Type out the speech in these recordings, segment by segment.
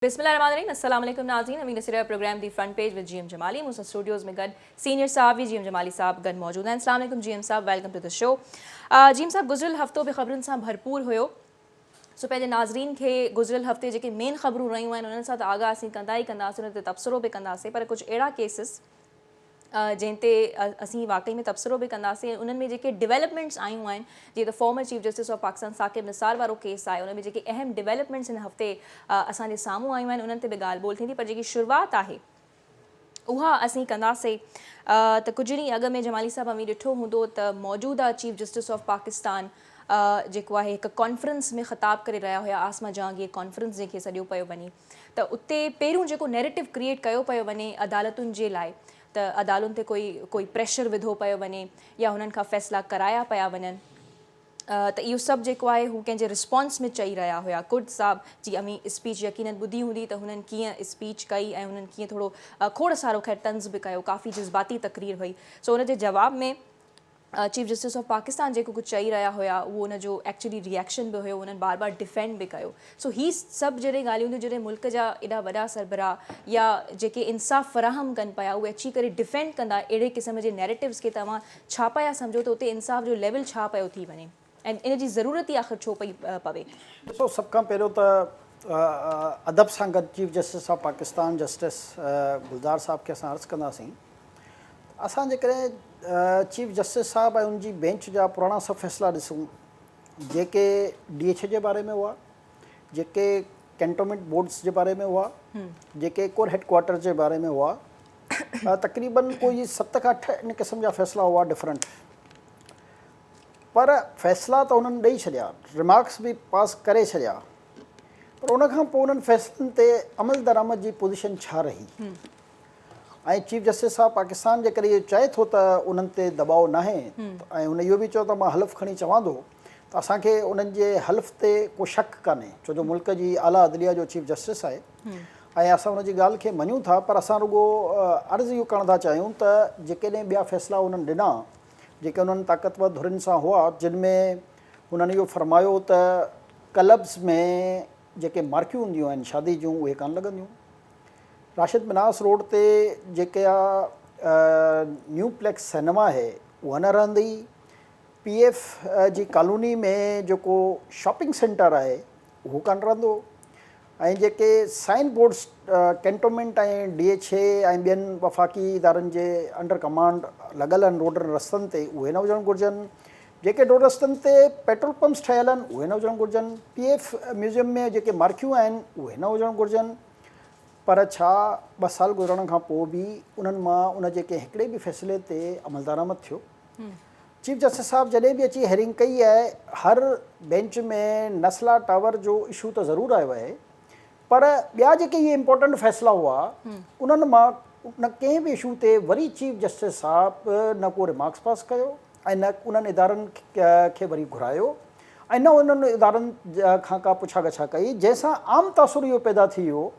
बिस्मिल्लाहिर्रहमानिर्रहीम अस्सलाम वालेकुम नाज़रीन। Amin Nasir program the front page with GM Jamali मुझसे स्टूडियोज़ में गड सीनियर साहब भी जीएम जमाली साहब गड मौजूद हैं। अस्सलाम वालेकुम जीएम साहब, welcome to the show. GM साहब गुज़िरियल हफ़्तो बि ख़बरुनि सां भरपूर हुयो। सो पंहिंजे नाज़रीन खे गुज़िरियल हफ़्ते जेके मेन ख़बरूं रहियूं आहिनि उन्हनि सां त आगाह असीं कंदा ई कंदासीं, उन ते तबसरो बि कंदासीं, पर कुझु अहिड़ा केसिस जिन ते असीं वाकई में तबसरो बि कंदासीं। उन्हनि में जेके डेवलपमेंट्स आयूं आहिनि, जीअं त former chief justice of Pakistan Saqib Nisar वारो केस आहे, उन में जेके अहम डेवलपमेंट्स हिन हफ़्ते असांजे साम्हूं आयूं आहिनि उन्हनि ते बि ॻाल्हि ॿोल थींदी। पर जेकी शुरूआति आहे उहा असीं कंदासीं त कुझु ॾींहं अॻु में जमाली साहब अमी ॾिठो हूंदो त मौजूदा चीफ जस्टिस ऑफ पाकिस्तान जेको आहे हिकु कॉन्फ्रेंस में ख़िताब करे रहिया हुया, आसमा जहांगीर कॉन्फ्रेंस जंहिंखे सॾियो पियो वञे, त उते पहिरियों जेको नैरेटिव क्रिएट कयो पियो वञे अदालतुनि जे लाइ त अदालतुनि ते कोई प्रेशर विधो पियो वञे या हुननि खां फ़ैसिला कराया पिया वञनि, त इहो सभु जेको आहे हू कंहिंजे रिस्पॉन्स में चई रहिया हुया। कुर्द साहब जी अमी स्पीच यकीनन ॿुधी हूंदी त हुननि कीअं स्पीच कई ऐं हुननि कीअं थोरो खोड़ सारो ख़ैर तंज़ बि कयो, काफ़ी जज़्बाती तक़रीर हुई। सो हुन जे जवाब में चीफ जस्टिस ऑफ पाकिस्तान जेको कुझु चई रहिया हुया उहो उनजो एक्चुअली रिएक्शन बि हुयो, उन्हनि बार बार डिफेंड बि कयो। सो ही सभु जॾहिं ॻाल्हियूं जॾहिं मुल्क जा एॾा वॾा सरबराह या जेके इंसाफ़ फ़राहम कनि पिया उहे अची करे डिफेंड कंदा अहिड़े क़िस्म जे नैरेटिव्स खे, तव्हां छा पिया सम्झो त उते इंसाफ़ जो लेवल छा पियो थी वञे ऐं इन जी ज़रूरत ई आख़िर छो पई पवे? ॾिसो, सभ खां पहिरियों त अदब सां गॾु chief justice of Pakistan justice Gulzar साहब खे असां अर्ज़ु कंदासीं। असां जेकॾहिं चीफ जस्टिस साहब ऐं उनजी बेंच जा पुराणा सभु फ़ैसिला ॾिसूं जेके DH जे बारे में हुआ, जेके कैंटोनमेंट बोर्ड्स जे बारे में हुआ, जेके कोर हेडक्वार्टर जे बारे में हुआ, तक़रीबन कोई 7 खां 8 इन क़िस्म जा फ़ैसिला हुआ डिफरेंट। पर फ़ैसिला त उन्हनि ॾेई छॾिया, रिमार्क्स बि पास करे छॾिया, पर उनखां पोइ उन्हनि फ़ैसिलनि ते अमल दरामद जी पोज़ीशन छा रही? ऐं चीफ जस्टिस ऑफ पाकिस्तान जे करे इहो चए थो त उन्हनि ते दबाव न आहे ऐं उन इहो बि चयो त मां हलफ़ खणी चवां थो, त असांखे उन्हनि जे हलफ़ ते को शक कान्हे, छो जो मुल्क जी आला अदलिया जो चीफ जस्टिस आहे ऐं असां उनजी ॻाल्हि खे मञूं था। पर असां रुॻो अर्ज़ु इहो करणु था चाहियूं त जेकॾहिं ॿिया फ़ैसिला उन्हनि ॾिना जेके उन्हनि ताक़तवर धुरियुनि सां हुआ, जिन में हुननि इहो फरमायो त क्लब्स में जेके मार्कियूं हूंदियूं आहिनि शादी जूं उहे कान लॻंदियूं, राशिद मिनास रोड ते जेके न्यू प्लेक्स सिनेमा आहे उहा न रहंदी, PF जी कॉलोनी में जेको शॉपिंग सेंटर आहे उहो कान रहंदो, ऐं जेके साइन बोर्ड्स कैंटोनमेंट ऐं DHA ऐं ॿियनि वफ़ाक़ी इदारनि जे अंडर कमांड लॻल आहिनि रोडनि रस्तनि ते उहे न हुजणु घुरिजनि, जेके रोड रस्तनि ते पेट्रोल पंप्स ठहियल आहिनि उहे न हुजणु घुरिजनि, PF म्यूज़ियम में जेके मार्कियूं आहिनि उहे न हुजणु घुरिजनि। पर छा 2 साल गुज़रण खां पोइ बि उन्हनि मां उन जेके हिकिड़े बि फ़ैसिले ते अमल दरामद थियो? चीफ जस्टिस साहब जॾहिं बि अची हेरिंग कई आहे, हर बेंच में नस्ला टावर जो इशू त ज़रूरु आयो आहे, पर ॿिया जेके इहे इम्पोर्टेंट फ़ैसिला हुआ उन्हनि मां न कंहिं बि इशू ते वरी चीफ जस्टिस साहब न को रिमार्क्स पास कयो ऐं न उन्हनि इदारनि खे वरी घुरायो ऐं न उन्हनि इदारनि खां का पुछा गछा कई, जंहिंसां आम तासुर इहो पैदा थी वियो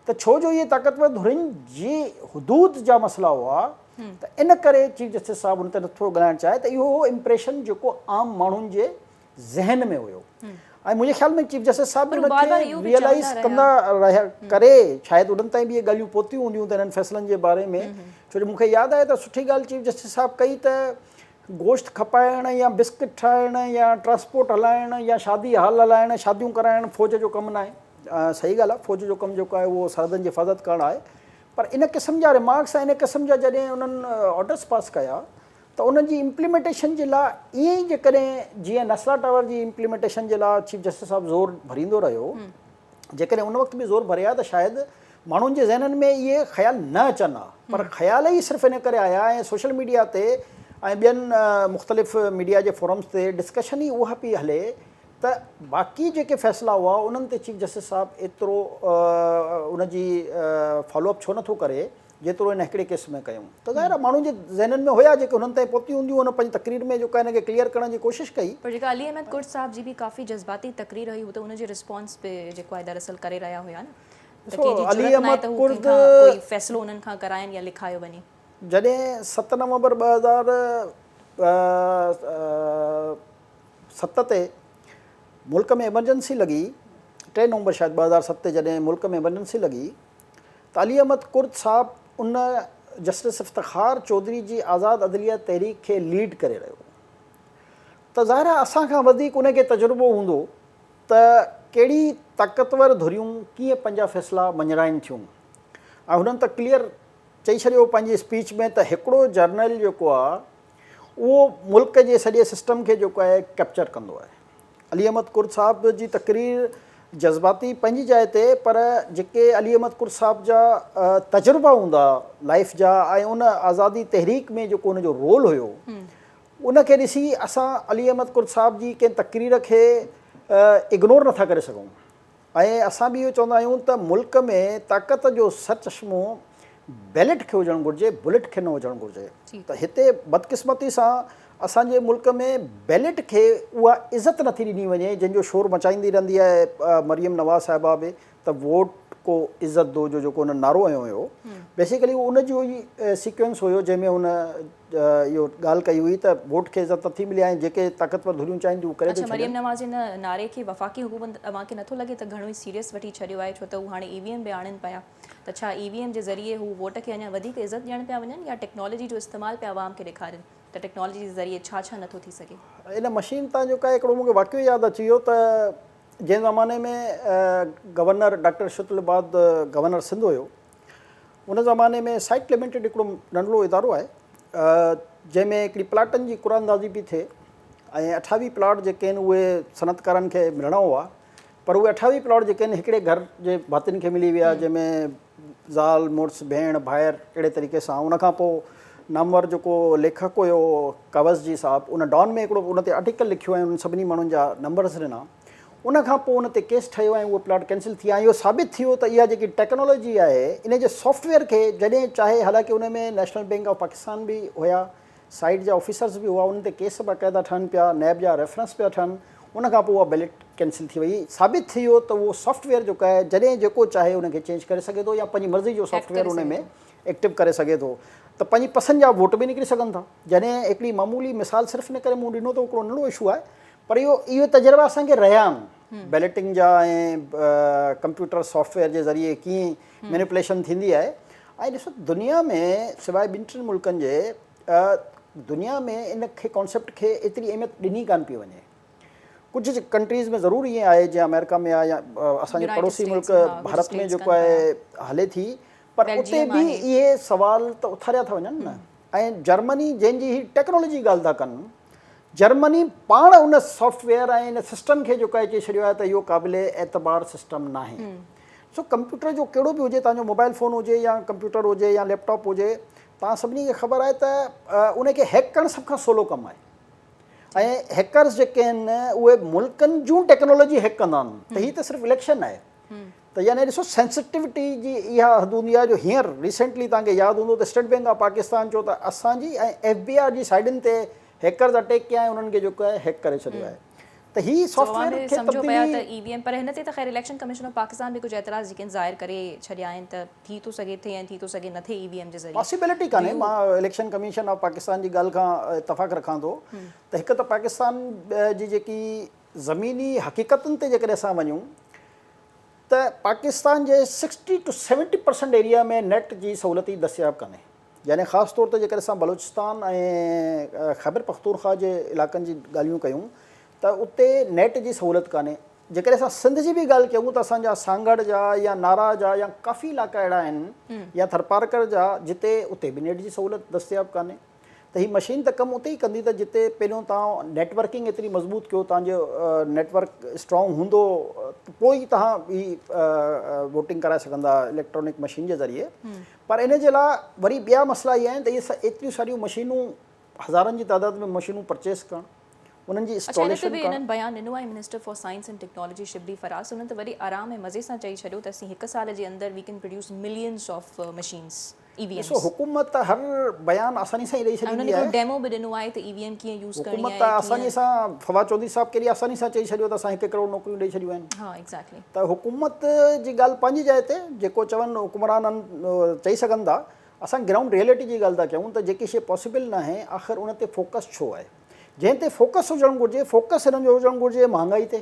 त छो जो इहे ताक़तवर धुरियुनि जी हुदूद जा मसइला हुआ त इन करे चीफ जस्टिस साहब हुन ते नथो ॻाल्हाइणु चाहे, त इहो इम्प्रेशन जेको आम माण्हुनि जे ज़हन में हुयो। ऐं मुंहिंजे ख़्याल में चीफ जस्टिस साहब बि हुनखे रियलाइज़ कंदा रहिया करे, शायदि उन्हनि ताईं बि इहे ॻाल्हियूं पहुतियूं हूंदियूं त हिननि फ़ैसिलनि जे बारे में, छो जो मूंखे यादि आहे त सुठी ॻाल्हि चीफ जस्टिस साहब कई त गोश्त खपाइण या बिस्किट ठाहिण या ट्रांसपोर्ट हलाइण या शादी हाल हलाइण, शादियूं कराइण फ़ौज जो कमु न आहे। सही ॻाल्हि आहे, फ़ौज जो कमु जेको आहे उहो सरहदनि जी हिफ़ाज़त करणु आहे, पर इन क़िस्म जा रिमार्क्स ऐं इन क़िस्म जा जॾहिं उन्हनि ऑर्डर्स पास कया त उन्हनि जी इम्प्लीमेंटेशन जे लाइ ईअं ई जेकॾहिं जीअं नस्ला टावर जी इम्प्लीमेंटेशन जे लाइ चीफ जस्टिस साहब ज़ोर भरींदो रहियो, जेकॾहिं उन वक़्तु बि ज़ोर भरिया त शायदि माण्हुनि जे ज़हननि में इहे ख़्याल न अचनि हा, पर ख़्याल ई सिर्फ़ु इन करे आया ऐं सोशल मीडिया ते ऐं ॿियनि मुख़्तलिफ़ मीडिया जे फोरम्स ते डिस्कशन ई उहा पई हले त बाक़ी जेके फ़ैसिला हुआ उन्हनि ते चीफ जस्टिस साहब एतिरो उनजी फॉलोअप छो नथो करे जेतिरो इन हिकिड़े केस में कयूं। त ज़ाहिर आहे माण्हुनि जे ज़हननि में हुया जेके हुननि ताईं पहुती हूंदियूं, हुन पंहिंजी तक़रीर में जेका हिनखे क्लियर करण जी कोशिशि कई। पर जेका अली अहमद कुर्द साहब जी बि काफ़ी जज़्बाती तक़रीर हुई, हू त उनजे रिस्पॉन्स पे जेको आहे दरअसल करे रहिया हुया न, अली अहमद कुर्द कोई फ़ैसिलो उन्हनि खां कराइनि या लिखायो वञे। जॾहिं 7 नवंबर 2007 ते मुल्क में एमरजेंसी लॻी 3 नवंबर शायदि 2007 जॾहिं मुल्क में एमरजेंसी लॻी त अली अहमद कुर्द साहब उन जस्टिस इफ्तिखार चौधरी जी आज़ाद अदलिया तहरीक खे लीड करे रहियो त ज़ाहिर आहे असांखां वधीक उनखे तजुर्बो हूंदो त कहिड़ी ताक़तवर धुरियूं कीअं पंहिंजा फ़ैसिला मञराइनि थियूं ऐं हुननि त क्लियर चई छॾियो पंहिंजी स्पीच में त हिकिड़ो जर्नल जेको आहे उहो मुल्क जे सॼे सिस्टम खे जेको आहे कैप्चर कंदो आहे। अली अहमद कुर्द साहब जी तक़रीर जज़्बाती पंहिंजी जाइ ते पर जेके अली अहमद कुर्द साहब जा तजुर्बा हूंदा लाइफ जा ऐं उन आज़ादी तहरीक में जेको उनजो रोल हुयो उनखे ॾिसी असां अली अहमद कुर्द साहब जी कंहिं तक़रीर खे इग्नोर नथा करे सघूं ऐं असां बि इहो चवंदा आहियूं त मुल्क में ताक़त जो सरचश्मो बैलेट खे हुजणु घुरिजे, बुलेट खे न हुजणु घुरिजे। त हिते बदकिस्मती सां असांजे मुल्क में बैलेट खे उहा इज़त नथी ॾिनी वञे जंहिंजो शोर मचाईंदी रहंदी आहे मरियम नवाज़ साहिबा बि त वोट को इज़त दो जो जेको हुन नारो हयो हुयो बेसिकली उन जो ई सीक्वेंस हुयो जंहिंमें हुन इहो ॻाल्हि कई हुई त वोट खे इज़त नथी मिले ऐं जेके ताक़तवर धुरियूं चाहिनि उहे करे अच्छा मरियम नवाज़ हिन नारे खे वफ़ाक़ी हुकूमत तव्हांखे नथो लॻे त घणो ई सीरियस वठी छॾियो आहे छो त हू हाणे ईवीएम बि आणनि पिया त छा ईवीएम जे ज़रिए हू वोट खे अञा वधीक इज़त ॾियण पिया वञनि या टेक्नोलॉजी जो इस्तेमालु पिया आवाम खे ॾेखारनि त टेक्नोलॉजी जे ज़रिए छा छा नथो थी सघे? इन मशीन तां जेका हिकिड़ो मूंखे वाक़ियो यादि अची वियो त जंहिं ज़माने में गवर्नर डॉक्टर शुतलबाद गवर्नर सिंध हुयो उन ज़माने में साइट लिमिटेड हिकिड़ो नंढिड़ो इदारो आहे जंहिंमें हिकिड़ी प्लाटनि जी कुरानंदाज़ी बि थिए ऐं 28 प्लाट जेके आहिनि उहे सनतकारनि खे मिलणा हुआ पर उहे 28 प्लाट जेके आहिनि हिकिड़े घर जे भातियुनि खे मिली विया जंहिंमें ज़ाल मुड़ुस भेण भाइर अहिड़े तरीक़े सां उनखां पोइ नामवर जेको लेखक हुयो कावज़ जी साहब उन डॉन में हिकिड़ो उन ते आर्टिकल लिखियो ऐं उन सभिनी माण्हुनि जा नंबर्स ॾिना उनखां पोइ उन ते केस ठहियो ऐं उहो प्लाट कैंसिल थी विया। इहो साबित थियो त इहा जेकी टेक्नोलॉजी आहे इन जे सॉफ्टवेयर खे जॾहिं चाहे हालांकि उन में नेशनल बैंक ऑफ पाकिस्तान बि हुया साइट जा ऑफिसर्स बि हुआ उन ते केस बाक़ाइदा ठहनि पिया नैब जा रेफरेंस पिया ठहनि उनखां पोइ उहा बैलेट कैंसिल थी वई साबित थी वियो त उहो सॉफ्टवेयर जेको आहे जॾहिं जेको चाहे उनखे चेंज करे सघे थो या पंहिंजी मर्ज़ी जो सॉफ्टवेयर उन में एक्टिव करे सघे थो त पंहिंजी पसंदि जा वोट बि निकिरी सघनि था। जॾहिं हिकिड़ी मामूली मिसाल सिर्फ़ु इन करे मूं ॾिनो त हिकिड़ो नंढो इशू आहे पर इहो तजुर्बा असांखे रहिया आहिनि बैलेटिंग जा ऐं कंप्यूटर सॉफ्टवेयर जे ज़रिए कीअं मैनिपुलेशन थींदी आहे ऐं ॾिसो दुनिया में सवाइ 2-3 मुल्कनि जे दुनिया में इन खे कॉन्सेप्ट खे एतिरी अहमियत ॾिनी कान पई वञे। कुझु कंट्रीज़ में ज़रूरु ईअं आहे जीअं अमेरिका में आहे या असांजे पड़ोसी मुल्क भारत में जेको आहे हले थी पर उते बि इहे सवाल त उथारिया था वञनि न ऐं जर्मनी जंहिंजी ही टेक्नोलॉजी ॻाल्हि था कनि जर्मनी पाण उन सॉफ्टवेयर ऐं इन सिस्टम खे जेको आहे चई छॾियो आहे त इहो क़ाबिल एतबार सिस्टम न आहे। सो कंप्यूटर जो कहिड़ो बि हुजे तव्हांजो मोबाइल फ़ोन हुजे या कंप्यूटर हुजे या लैपटॉप हुजे तव्हां सभिनी खे ख़बर आहे त उनखे हैक करणु सभ खां सवलो कमु आहे ऐं हैकर्स जेके आहिनि उहे मुल्कनि जूं टेक्नोलॉजी हैक कंदा आहिनि त हीअ त सिर्फ़ु इलेक्शन आहे त यानी ॾिसो सेंसिटिविटी जी इहा हद हूंदी आहे जो हींअर रिसेंटली तव्हांखे यादि हूंदो त स्टेट बैंक ऑफ पाकिस्तान चयो त असांजी ऐं FBI जी साइडुनि ते हैकर्स अटैक कया ऐं उन्हनि खे जेको आहे हैक करे छॾियो आहे त हीअ सॉफ्टवेयर खे सम्झो पिया त ईवीएम पर हिन ते त ख़ैर इलेक्शन कमीशन ऑफ पाकिस्तान बि कुझु एतिराज़ जेके ज़ाहिर करे छॾिया आहिनि त थी थो सघे थिए ऐं थी थो सघे न थिए ईवीएम जे ज़रिए पॉसिबिलिटी कान्हे। मां इलेक्शन कमीशन ऑफ पाकिस्तान जी ॻाल्हि खां इतफ़ाक़ रखां थो त हिकु त पाकिस्तान जी जेकी ज़मीनी हक़ीक़तुनि ते जेकॾहिं असां वञूं त पाकिस्तान जे 60 to 70% एरिया में नेट जी सहूलियत दस्तियाब कान्हे यानी ख़ासि तौर ते जेकर असां बलूचिस्तान ऐं ख़ैबर पख्तूनख्वा जे इलाइक़नि जी ॻाल्हियूं कयूं त उते नेट जी सहूलियत कान्हे। जेकर असां सिंध जी बि ॻाल्हि कयूं त असांजा सांगड़ जा या नारा जा या काफ़ी इलाइक़ा अहिड़ा आहिनि या थरपारकर जा जिते उते बि नेट जी सहूलियत दस्तियाब कान्हे त हीअ मशीन त कमु उते ई कंदी त जिते पहिरियों तव्हां नेटवर्किंग एतिरी मज़बूत कयो तव्हांजो नेटवर्क स्ट्रॉन्ग हूंदो पोइ ई तव्हां हीअ वोटिंग कराए सघंदा इलेक्ट्रॉनिक मशीन जे ज़रिए पर इन जे लाइ वरी ॿिया मसइला इहे आहिनि त इहे एतिरियूं सारियूं मशीनूं हज़ारनि जी तादाद में मशीनूं परचेस करणु उन्हनि जी इंस्टॉलेशन बि इन्हनि बयानु ॾिनो आहे minister for science and technology Shibli Faraz उन्हनि त वरी आराम ऐं मज़े सां चई छॾियो त असीं 1 साल जे अंदरि we can produce millions of machines EVM. हुकूमत त हर बयानु आसानी सां ई ॾेई छॾींदी आहे डेमो बि ॾिनो आहे त ईवीएम कीअं यूज़ करणी आहे हुकूमत त आसानी सां फवाद चौधरी साहब केॾी आसानी सां चई छॾियो त असां 1 करोड़ नौकरियूं ॾेई छॾियूं आहिनि। हा एक्ज़ैक्टली त हुकूमत जी ॻाल्हि पंहिंजी जाइ ते जेको चवनि हुकुमराननि चई सघनि था असां ग्राउंड रियलिटी जी ॻाल्हि था कयूं त जेकी शइ पॉसिबल न आहे आख़िर उन ते फोकस छो आहे जंहिं ते फोकस हुजणु घुरिजे फोकस हिननि जो हुजणु घुरिजे महांगाई ते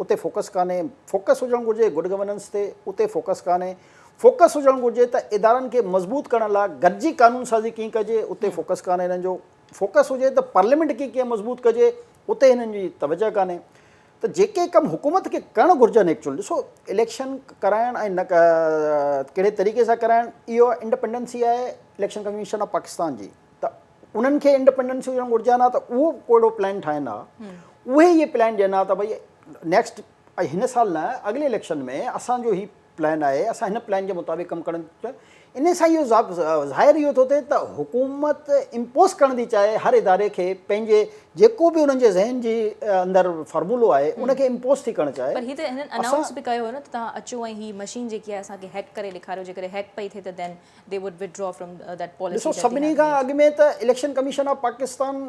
उते फोकस कान्हे, फोकस हुजणु घुरिजे गुड गवर्नेंस ते, उते फोकस कान्हे। फोकस हुजणु घुरिजे त इदारनि खे मज़बूत करण लाइ गॾिजी कानून साज़ी कीअं कजे, उते फोकस कान्हे हिननि जो। फोकस हुजे त पार्लियामेंट खे कीअं मज़बूत कजे, उते हिननि जी तवजह कान्हे। त जेके कम हुकूमत खे करणु घुरिजनि एक्चुअली, ॾिसो इलेक्शन कराइण ऐं न कहिड़े तरीक़े सां कराइण, इहो इंडिपेंडेंसी आहे इलेक्शन कमीशन ऑफ पाकिस्तान जी। त उन्हनि खे इंडिपेंडेंसी हुजणु घुरिजे हा त उहो कहिड़ो प्लान ठाहीनि हा, उहे इहे प्लान ॾियनि हा त भई नेक्स्ट हिन साल न अॻिले इलेक्शन में असांजो ही प्लान आहे, असां हिन प्लान जे मुताबिक़ कमु करणु। इन सां इहो ज़ाहिर इहो थो थिए त हुकूमत इम्पोज़ करण थी चाहे हर इदारे खे पंहिंजे जेको बि उन्हनि जे ज़हन जी अंदरि फॉर्मूलो आहे उनखे इम्पोज़ थी करणु चाहे। पर हीअ त हिननि अनाउंस बि कयो हो न त तव्हां अचो ऐं ही मशीन जेकी आहे असांखे हैक करे ॾेखारियो, जेकॾहिं हैक पई थिए त then they would withdraw from that policy. ॾिसो सभिनी खां अॻु में त इलेक्शन कमीशन ऑफ पाकिस्तान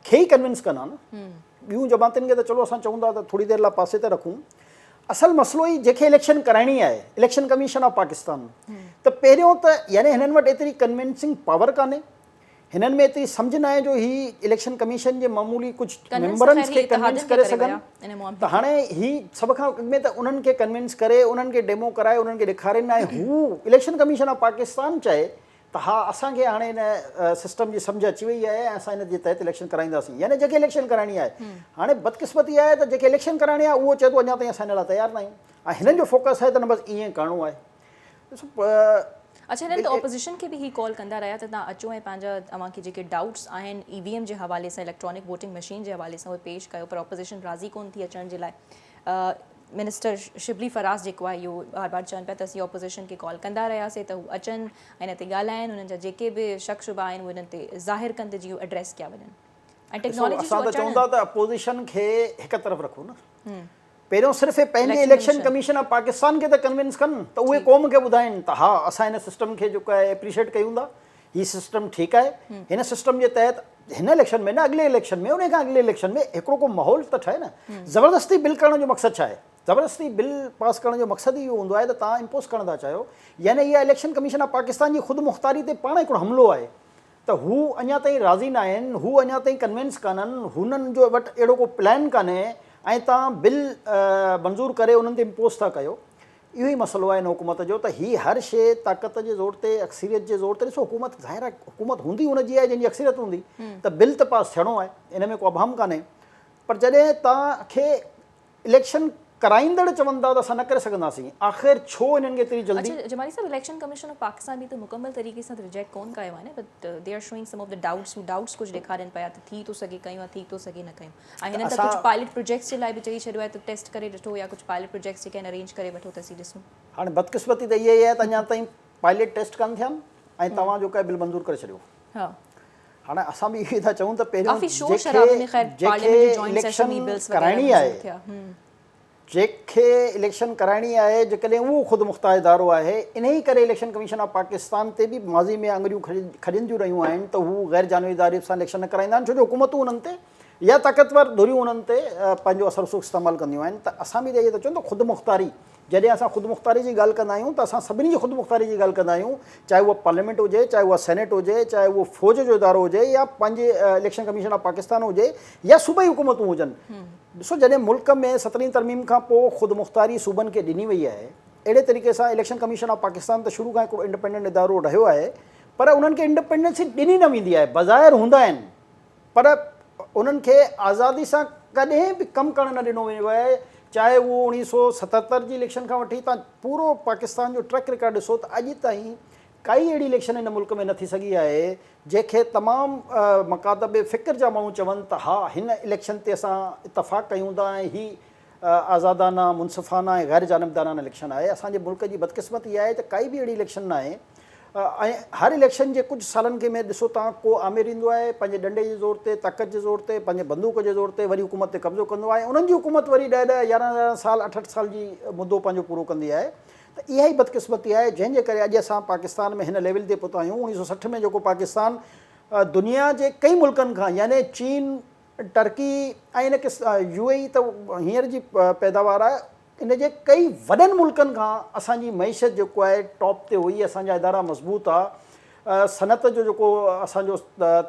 खे ई कन्विंस कनि न, ॿियूं जमातुनि खे त चलो असां चऊं था त थोरी देरि लाइ पासे ते रखूं। असल मसइलो ई जंहिंखे इलेक्शन कराइणी आहे इलेक्शन कमीशन ऑफ पाकिस्तान, त पहिरियों त यानी हिननि वटि एतिरी कन्विंसिंग पावर कान्हे, हिननि में एतिरी सम्झ न आहे जो ही इलेक्शन कमीशन जे मामूली कुझु मेंबरनि खे कन्विंस करे सघनि। त हाणे ही सभ खां अॻु में त उन्हनि खे कन्विंस करे, उन्हनि खे डेमो कराए, उन्हनि खे ॾेखारीनि ऐं हू इलेक्शन कमीशन ऑफ पाकिस्तान चए त हा असांखे हाणे हिन सिस्टम जी सम्झ अची वई आहे ऐं असां हिन जे तहत इलेक्शन कराईंदासीं, यानी जेके इलेक्शन कराइणी आहे। हाणे बदकिस्मती आहे त जेके इलेक्शन कराइणी आहे उहो चए थो अञा ताईं असां हिन लाइ तयारु न आहियूं, ऐं हिननि जो फोकस आहे त न बसि ईअं करिणो आहे। अच्छा, हिननि त ऑपोज़िशन खे बि ही कॉल कंदा रहिया त तव्हां अचो ऐं पंहिंजा तव्हांखे जेके डाउट्स आहिनि ईवीएम जे हवाले सां, इलेक्ट्रॉनिक वोटिंग मशीन जे हवाले सां उहे पेश कयो, पर ऑपोज़िशन राज़ी कोन थी अचण जे लाइ। मिनिस्टर शिबली फराज़ जेको आहे इहो बार बार चवनि पिया त असीं ऑपोज़िशन खे कॉल कंदा रहियासीं त हू अचनि ऐं हिन ते ॻाल्हाइनि, हुननि जा जेके बि शक शुबा आहिनि उहे हिननि ते ज़ाहिर कनि त जीअं एड्रेस कया वञनि। ऐं टेक्नोलॉजी असां त चऊं था त अपोज़िशन खे हिकु तरफ़ रखो न, पहिरियों सिर्फ़ु पंहिंजे इलेक्शन कमीशन ऑफ पाकिस्तान खे त कन्विंस कनि त उहे क़ौम खे ॿुधाइनि त हा असां हिन सिस्टम खे जेको आहे एप्रिशिएट कयूं था, हीउ सिस्टम ठीकु आहे। हिन सिस्टम जे तहत हिन इलेक्शन में न अॻिले इलेक्शन में, उन खां अॻिले इलेक्शन में हिकिड़ो को माहौल त ठहे न। ज़बरदस्ती बिल करण जो मक़सदु छा आहे? ज़बरदस्ती बिल पास करण जो मक़सदु इहो हूंदो आहे त तव्हां इम्पोज़ करण था चाहियो, यानी इहा इलेक्शन कमीशन ऑफ पाकिस्तान जी ख़ुदि मुख़्तारी ते पाण हिकिड़ो हमिलो आहे। त हू अञा ताईं राज़ी न आहिनि, हू अञा ताईं कन्विंस कान्हनि, हुननि जो वटि अहिड़ो को प्लान कान्हे ऐं तव्हां बिल मंज़ूरु करे उन्हनि ते इम्पोज़ था कयो। इहो ई मसइलो आहे हिन हुकूमत जो, त हीअ हर शइ ताक़त जे ज़ोर ते, अक्सरियत जे ज़ोर ते। ॾिसो हुकूमत ज़ाहिर आहे हुकूमत हूंदी हुनजी आहे जंहिंजी अक्सरियत हूंदी, त बिल त पास थियणो आहे, इन में को अभाम कान्हे। पर जॾहिं तव्हांखे इलेक्शन कराईंदड़ चवनि था त असां न करे सघंदासीं, आख़िर छो हिननि खे एतिरी जल्दी? अच्छा जमाली साहब, इलेक्शन कमीशन ऑफ पाकिस्तान बि त मुकम्मल तरीक़े सां रिजेक्ट कोन कयो आहे न, but they are showing some of the doubts कुझु ॾेखारनि पिया त थी थो सघे कयूं, थी थो सघे न कयूं। ऐं हिननि त कुझु पायलट प्रोजेक्ट्स जे लाइ बि चई छॾियो आहे त टेस्ट करे ॾिठो या कुझु पायलट प्रोजेक्ट्स जेके आहिनि अरेंज करे वठो त असीं ॾिसूं। हाणे बदकिस्मती त इहा ई आहे त अञा ताईं पायलट टेस्ट कान थिया आहिनि ऐं तव्हां जेको आहे बिल मंज़ूरु करे छॾियो। हा, हाणे असां बि इहे था चऊं त पहिरियों जेके इलेक्शन कराइणी आहे, जंहिंखे इलेक्शन कराइणी आहे, जेकॾहिं उहो ख़ुदि मुख़्तार इदारो आहे, इन ई करे इलेक्शन कमीशन ऑफ पाकिस्तान ते बि माज़ी में आङुरियूं खॼंदियूं रहियूं आहिनि त हू गैर जानवी इदारे सां इलेक्शन न कराईंदा आहिनि, छो जो हुकूमतूं उन्हनि ते या ताक़तवर धुरियूं उन्हनि ते पंहिंजो असर सुख इस्तेमालु कंदियूं आहिनि। त असां बि त इहे त चऊं त ख़ुदि मुख़्तारी, जॾहिं असां ख़ुदि मुख़्तारी जी ॻाल्हि कंदा आहियूं त असां सभिनी जी ख़ुदि मुख़्तारी जी ॻाल्हि कंदा आहियूं, चाहे उहा पार्लियामेंट हुजे, चाहे उहा सेनेट हुजे, चाहे उहो फ़ौज जो इदारो हुजे, या पंहिंजे इलेक्शन कमीशन ऑफ पाकिस्तान हुजे, या सूबाई हुकूमतूं हुजनि। ॾिसो जॾहिं मुल्क में 17वीं तरमीम खां पोइ ख़ुदि मुख़्तारी सूबनि खे ॾिनी वई आहे, अहिड़े तरीक़े सां इलेक्शन कमीशन ऑफ पाकिस्तान त शुरू खां हिकिड़ो इंडिपेंडेंट इदारो रहियो आहे, पर उन्हनि खे इंडिपेंडेंसी ॾिनी न वेंदी आहे। बज़ाहिर हूंदा आहिनि पर उन्हनि खे आज़ादी सां कॾहिं बि कमु करणु न ॾिनो वेंदो आहे। चाहे उहो 1977 जी इलेक्शन खां वठी तव्हां पूरो पाकिस्तान जो ट्रैक रिकॉर्ड ॾिसो त अॼु ताईं काई अहिड़ी इलेक्शन हिन मुल्क में न थी सघी आहे जंहिंखे तमामु मकातब फ़िक्र जा माण्हू चवनि त हा हिन इलेक्शन ते असां इतफ़ाक़ कयूं था ऐं हीअ आज़ादाना, मुनसिफ़ाना ऐं गैर जानिबदाराना इलेक्शन आहे। असांजे मुल्क जी बदकिस्मती आहे त काई बि अहिड़ी इलेक्शन न आहे। ऐं हर इलेक्शन जे कुझु सालनि खे में ॾिसो तव्हां को आमिर ईंदो आहे पंहिंजे डंडे जे ज़ोर ते, ताक़त जे ज़ोर ते, पंहिंजे बंदूक जे ज़ोर ते, वरी हुकूमत ते कब्ज़ो कंदो आहे। उन्हनि जी हुकूमत वरी 10-10, 11-11 साल, 8-8 साल जी मुदो पंहिंजो पूरो कंदी आहे। त इहा ई बदकिस्मती आहे जंहिंजे करे अॼु असां पाकिस्तान में हिन लेवल ते पहुता आहियूं। 1960 में जेको पाकिस्तान दुनिया जे कई मुल्कनि खां, यानी चीन, टर्की ऐं इन UAE त हींअर जी पैदावार आहे, इन जे कई वॾनि मुल्कनि खां असांजी मईशत जेको आहे टॉप ते हुई, असांजा इदारा मज़बूत आहे, सनत जो जेको असांजो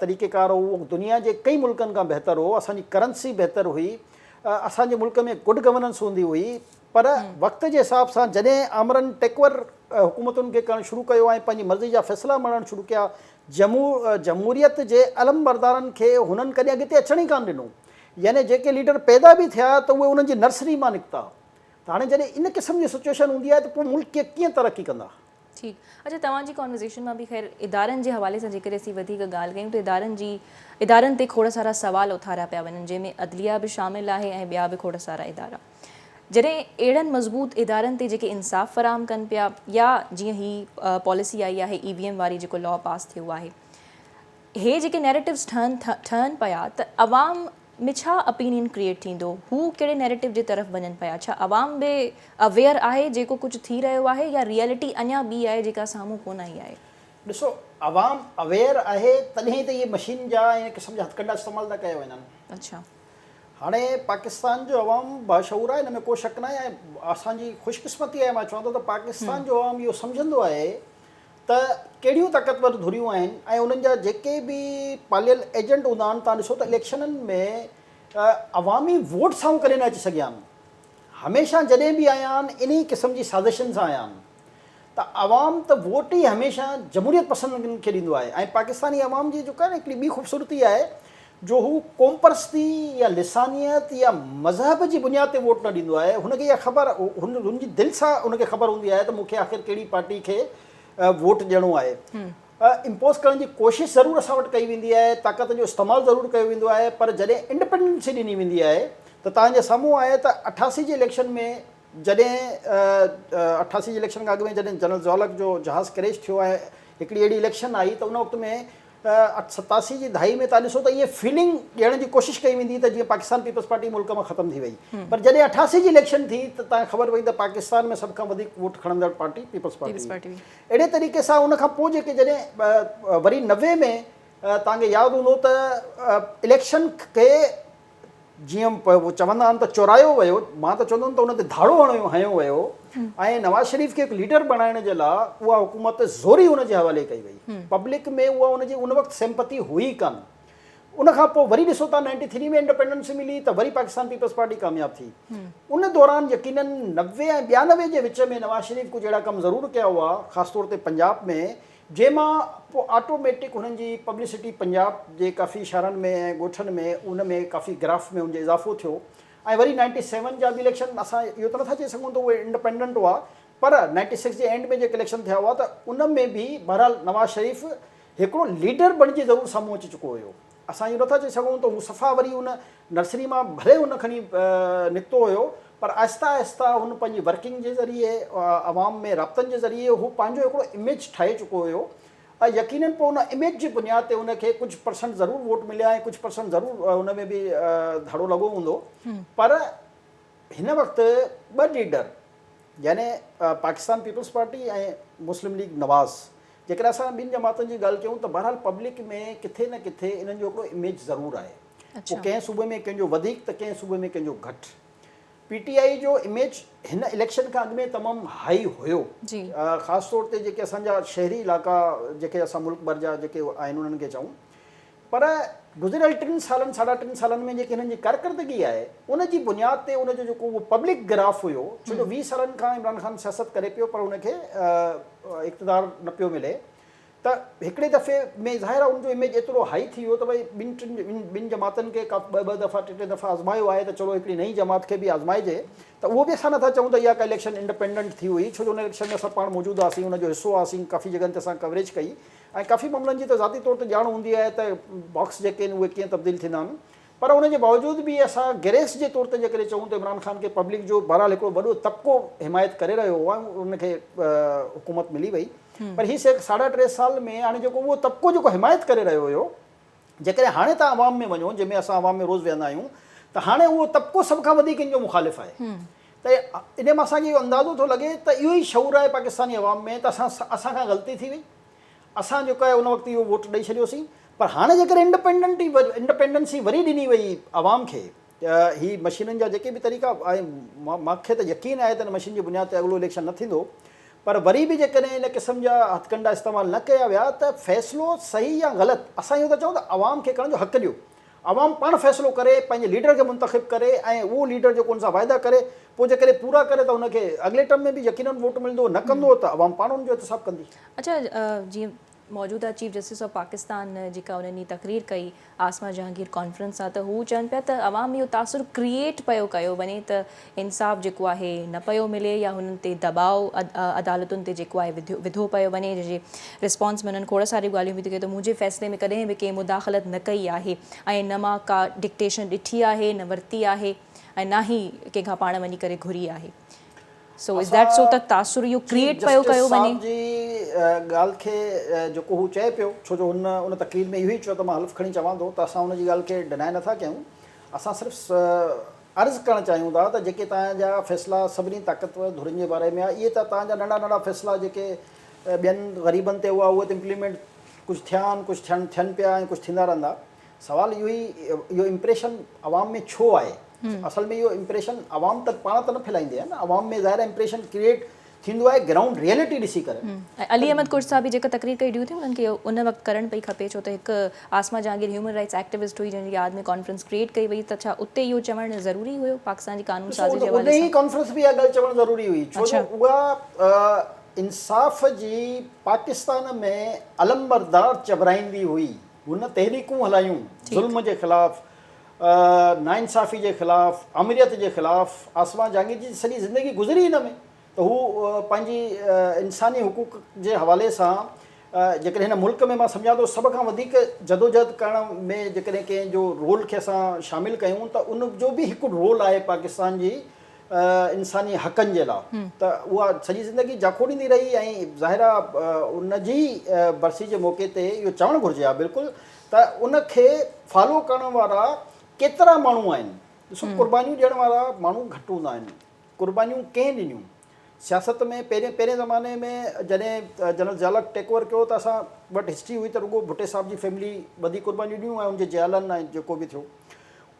तरीक़ेकार हो उहो दुनिया जे कई मुल्कनि खां बहितर हो, असांजी करंसी बहितर हुई, असांजे मुल्क में गुड गवर्नेंस हूंदी हुई, पर वक़्त जे हिसाब सां जॾहिं आमरन टेकवर हुकूमतुनि खे करणु शुरू कयो ऐं पंहिंजी मर्ज़ी जा फ़ैसिला खणणु शुरू कया, जमहूरियत जे अलम बरदारनि खे हुननि कॾहिं अॻिते अचण ई कान ॾिनो। यानी जेके लीडर पैदा बि थिया त उहे उन्हनि जी नर्सरी मां निकिता। त हाणे जॾहिं इन क़िस्म जी सिचुएशन हूंदी आहे त पोइ मुल्क कीअं तरक़ी कंदा? ठीकु। अच्छा, तव्हांजी कॉन्वर्सेशन में बि ख़ैर इदारनि जे हवाले सां जेकर असीं वधीक ॻाल्हि कयूं त इदारनि ते खोड़ सारा सवाल उथारिया पिया वञनि, जंहिंमें अदलिया बि शामिलु आहे ऐं ॿिया बि खोड़ सारा इदारा। जॾहिं अहिड़नि मज़बूत इदारनि ते जेके इंसाफ़ फ़राहम कनि पिया, या जीअं ही पॉलिसी आई आहे EVM वारी जेको लॉ पास थियो आहे, हे जेके नैरेटिव्स ठहनि पिया, त अवाम में छा ओपिनियन क्रिएट थींदो? हू कहिड़े नैरेटिव जे तरफ़ वञनि पिया? छा अवाम बि अवेयर आहे जेको कुझु थी रहियो आहे, या रियलिटी अञा ॿी आहे जेका साम्हूं कोन आई आहे? ॾिसो, अवाम अवेयर आहे तॾहिं त इहे मशीन जा इन क़िस्म जा हथकंडा इस्तेमालु था कया वञनि। अच्छा, हाणे पाकिस्तान जो अवाम बाशऊर आहे, हिन में को शक न आहे। ऐं असांजी ख़ुशकिस्मती आहे, मां चवंदो त पाकिस्तान जो अवाम इहो सम्झंदो आहे त कहिड़ियूं ताक़तवर धुरियूं आहिनि ऐं उन्हनि जा जेके बि पालियल एजेंट हूंदा आहिनि। तव्हां ॾिसो त इलेक्शननि में अवामी वोट सां कॾहिं न अची सघिया आहिनि, हमेशह जॾहिं बि आया आहिनि इन क़िस्म जी साज़िशनि सां आया आहिनि। त अवाम त वोट ई हमेशह जमहूरियत पसंदि खे ॾींदो आहे। ऐं पाकिस्तानी अवाम जी जेका हिकिड़ी ॿी ख़ूबसूरती आहे जो हू क़ौम परस्ती या लिसानियत या मज़हब जी बुनियाद ते वोट न ॾींदो आहे। हुनखे इहा ख़बर, हुनजी दिलि सां हुनखे ख़बर हूंदी आहे त मूंखे आख़िर कहिड़ी पार्टी खे वोट ॾियणो आहे। इम्पोज़ करण जी कोशिशि ज़रूरु असां वटि कई वेंदी आहे, ताक़त जो इस्तेमालु ज़रूरु कयो वेंदो आहे, पर जॾहिं इंडिपेंडेंसी ॾिनी वेंदी आहे त तव्हांजे साम्हूं आहे त 88 जे इलेक्शन में जॾहिं 88 जे इलेक्शन खां अॻु में जॾहिं जनरल ज़ौलक जो जहाज़ क्रैश थियो आहे, हिकिड़ी अहिड़ी इलेक्शन आई त उन वक़्त में 87 जी दहाई में तव्हां ॾिसो त इहे फीलिंग ॾियण जी कोशिशि कई वेंदी त जीअं पाकिस्तान पीपल्स पार्टी मुल्क मां ख़तमु थी वई। पर जॾहिं 88 जी इलेक्शन थी त तव्हांखे ख़बर पई त पाकिस्तान में सभ खां वधीक वोट खणंदड़ पार्टी पीपल्स पार्टी। अहिड़े तरीक़े सां उन खां पोइ जेके जॾहिं वरी 90 में तव्हांखे यादि हूंदो त इलेक्शन खे जीअं चवंदा आहिनि त चोरायो वियो, मां त चवंदुमि त उन ते धाड़ो हयो वियो ऐं नवाज़ शरीफ़ खे हिकु लीडर बणाइण जे लाइ उहा हुकूमत ज़ोरी हुनजे हवाले कई वई। पब्लिक में उहा उनजी उन वक़्तु सिंपैथी हुई कान। उन खां पोइ वरी ॾिसो था 93 में इंडिपेंडेंस मिली त वरी पाकिस्तान पीपल्स पार्टी कामयाबु थी। उन दौरान यकीनन 90 ऐं 92 जे विच में नवाज़ शरीफ़ कुझु अहिड़ा कम ज़रूरु कया हुआ, ख़ासि तौर ते पंजाब में, जंहिंमां पोइ ऑटोमेटिक हुननि जी पब्लिसिटी पंजाब जे काफ़ी शहरनि में ऐं ॻोठनि में उन में काफ़ी ग्राफ में हुनजो इज़ाफ़ो थियो। ऐं वरी 97 जा बि इलेक्शन, असां इहो त नथा चई सघूं त उहे इंडिपेंडेंट हुआ, पर 96 जे एंड में जेके इलेक्शन थिया हुआ त उन में बि बहरहाल नवाज़ शरीफ़ हिकिड़ो लीडर बणिजी ज़रूरु साम्हूं अची चुको हुयो। असां इहो नथा चई सघूं त हू सफ़ा वरी उन नर्सरी मां भले हुन खणी निकितो हुयो, पर आहिस्ता आहिस्ता हुन पंहिंजी वर्किंग जे ज़रिए, अवाम में राब्तनि जे ज़रिए हू पंहिंजो हिकिड़ो इमेज ठाहे चुको हुयो। ऐं यकीनन पोइ उन इमेज जी बुनियाद ते उनखे कुझु % ज़रूरु वोट मिलिया ऐं कुझु % ज़रूरु उन में बि धाड़ो लॻो हूंदो। पर हिन वक़्तु ॿ लीडर, यानी पाकिस्तान पीपल्स पार्टी ऐं मुस्लिम लीग नवाज़, जेकर असां ॿिनि जमातुनि जी ॻाल्हि कयूं त बहरहाल पब्लिक में किथे न किथे इन्हनि जो हिकिड़ो इमेज ज़रूरु आहे। पोइ कंहिं सूबे में कंहिंजो वधीक त कंहिं सूबे में कंहिंजो घटि। PTI जो इमेज हिन इलेक्शन खां अॻु में तमामु हाई हुयो, ख़ासि तौर ते जेके असांजा शहरी इलाइक़ा जेके असां मुल्क भर जा जेके आहिनि उन्हनि खे चऊं। पर गुज़िरियल 3 सालनि 3.5 सालनि में जेकी हिननि जी कारकर्दगी आहे उनजी बुनियाद ते उनजो जेको उहो पब्लिक ग्राफ हुयो, छो जो 20 सालनि खां इमरान ख़ान सियासत करे पियो पर उनखे इक़्तिदार न पियो मिले, त हिकिड़े दफ़े में ज़ाहिर आहे उनजो इमेज एतिरो हाई थी वियो त भई ॿिनि जमातनि खे ॿ दफ़ा 3 दफ़ा आज़मायो आहे त चलो हिकिड़ी नई जमात खे बि आज़माइजे। त उहो बि असां नथा चऊं त इहा का इलेक्शन इंडिपेंडेंट थी हुई, छो जो उन इलेक्शन में असां पाण मौजूदु हुआसीं, उनजो हिसो हुआसीं, काफ़ी जॻहनि ते असां कवरेज कई ऐं काफ़ी मामलनि जी त ज़ाती तौर ते ॼाण हूंदी आहे त बॉक्स जेके आहिनि उहे कीअं तब्दील थींदा आहिनि। पर उनजे बावजूदि बि असां गिरेस जे तौर ते जेकॾहिं चऊं त इमरान ख़ान खे पब्लिक जो बहरहाल हिकिड़ो वॾो तबिको हिमायत करे रहियो हुओ, उनखे हुकूमत मिली वई। पर हीअ 3.5 साल में हाणे जेको उहो तबिको जेको हिमायत करे रहियो हुयो, जेकॾहिं हाणे तव्हां आवाम में वञो, जंहिंमें असां आवाम में रोज़ु वेहंदा आहियूं, त हाणे उहो तबिको सभ खां वधीक इन जो मुख़ालिफ़ आहे। त इन मां असांखे इहो अंदाज़ो थो लॻे त इहो ई शऊर आहे पाकिस्तानी अवाम में त असां खां ग़लती थी वई, असां जेको आहे उन वक़्तु इहो वोट ॾेई छॾियोसीं। पर हाणे जेकॾहिं इंडिपेंडेंसी वरी ॾिनी वई आवाम खे, ही मशीननि जा जेके बि तरीक़ा ऐं मूंखे त यकीन आहे त हिन मशीन जी बुनियाद ते अॻिलो इलेक्शन न थींदो, पर वरी बि जेकॾहिं इन क़िस्म जा हथकंडा इस्तेमालु न कया विया त फ़ैसिलो सही या ग़लति, असां इहो था चऊं त आवाम खे करण जो हक़ु ॾियो। आवाम पाण फ़ैसिलो करे पंहिंजे लीडर खे मुंतख़िब करे ऐं उहो लीडर जेको उन सां वाइदा करे पोइ जेकॾहिं पूरा करे त उनखे अॻिले टर्म में बि यकीनन वोट मिलंदो, न कंदो त आवाम पाण उनजो एहतिसाब कंदी। अच्छा, जीअं मौजूदा चीफ जस्टिस ऑफ पाकिस्तान जेका उन्हनि तक़रीर कई आसमा जहांगीर कॉन्फ्रेंस सां, त हू चवनि पिया त अवाम इहो तासुर क्रिएट पियो कयो वञे त इंसाफ़ जेको आहे न पियो मिले या हुननि ते दबाव अदालतुनि ते जेको आहे विधो पियो वञे। जंहिंजे रिस्पॉन्स में उन्हनि खोड़ सारियूं ॻाल्हियूं बि थी कयूं त मुंहिंजे फ़ैसिले में कॾहिं बि कंहिं मुदाख़लत न कई आहे ऐं न मां का डिक्टेशन ॾिठी आहे न वरिती आहे ऐं न ई कंहिंखां पाण वञी करे घुरी आहे। सो इज़ दैट सो त तासुर इहो क्रिएट पियो कयो वञे? जी ॻाल्हि खे जेको हू चए पियो, छो जो उन तक़रीर में इहो ई चयो त मां हल्फ़ खणी चवां थो, त असां हुनजी ॻाल्हि खे डिनाए नथा कयूं। असां सिर्फ़ु अर्ज़ु करणु चाहियूं था त जेके तव्हांजा फ़ैसिला सभिनी ताक़तवर धुरनि जे बारे में आहे, इहे त तव्हांजा नंढा नंढा फ़ैसिला जेके ॿियनि ग़रीबनि ते हुआ उहे त इम्प्लीमेंट कुझु थिया आहिनि, कुझु थियनि पिया ऐं कुझु थींदा रहंदा। सवाल इहो इम्प्रेशन अवाम में छो आहे? असल में इहो इम्प्रेशन अवाम त पाण त न फैलाईंदी आहे न, अवाम में ज़ाहिर इम्प्रेशन क्रिएट थींदो आहे ग्राउंड रियलिटी ॾिसी करे। अली अहमद कुर्द साहब बि जेका तक़रीर कई ॾियूं थी उन्हनि खे उन वक़्तु करणु पई खपे, छो त हिकु आसमा जहांगीर ह्यूमन राइट्स एक्टिविस्ट हुई जंहिंजी यादि में कॉन्फ्रेंस क्रिएट कई वई, त छा उते इहो चवणु ज़रूरी हुयो पाकिस्तान जी कानून साज़ी जे हवाले सां? उन ई कॉन्फ्रेंस बि इहा ॻाल्हि चवणु ज़रूरी हुई, छो जो उहा इंसाफ़ जी पाकिस्तान में अलमबरदार चबराईंदी हुई। हुन तहरीकूं हलायूं ज़ुल्म जे ख़िलाफ़, नाइंसाफ़ी जे ख़िलाफ़, अमरीत जे ख़िलाफ़। आसमा जहांगीर जी सॼी ज़िंदगी गुज़री हिन में, त हू पंहिंजी इंसानी हुकूक जे हवाले सां जेकॾहिं हिन मुल्क में मां सम्झां थो सभ खां वधीक जदोजहद करण में जेकॾहिं कंहिंजो रोल खे असां शामिलु कयूं त उनजो बि हिकु रोल आहे पाकिस्तान जी इंसानी हक़नि जे लाइ। त उहा सॼी ज़िंदगी जाखोड़ींदी रही ऐं ज़ाहिर आहे उनजी बरसी जे मौक़े ते इहो चवणु घुरिजे हा बिल्कुलु त उनखे फॉलो करण वारा केतिरा माण्हू आहिनि। ॾिसो, क़ुर्बानियूं ॾियण वारा माण्हू घटि हूंदा आहिनि। क़ुर्बानियूं कंहिं ॾिनियूं? सियासत में पहिरें ज़माने में जॾहिं जनरल ज़ियाउल टेक ओवर कयो त असां वटि हिस्ट्री हुई त रुगो भुट्टे साहिब जी फैमिली वधीक क़ुर्बानियूं ॾियूं ऐं उनजे जियालनि ऐं जेको बि थियो।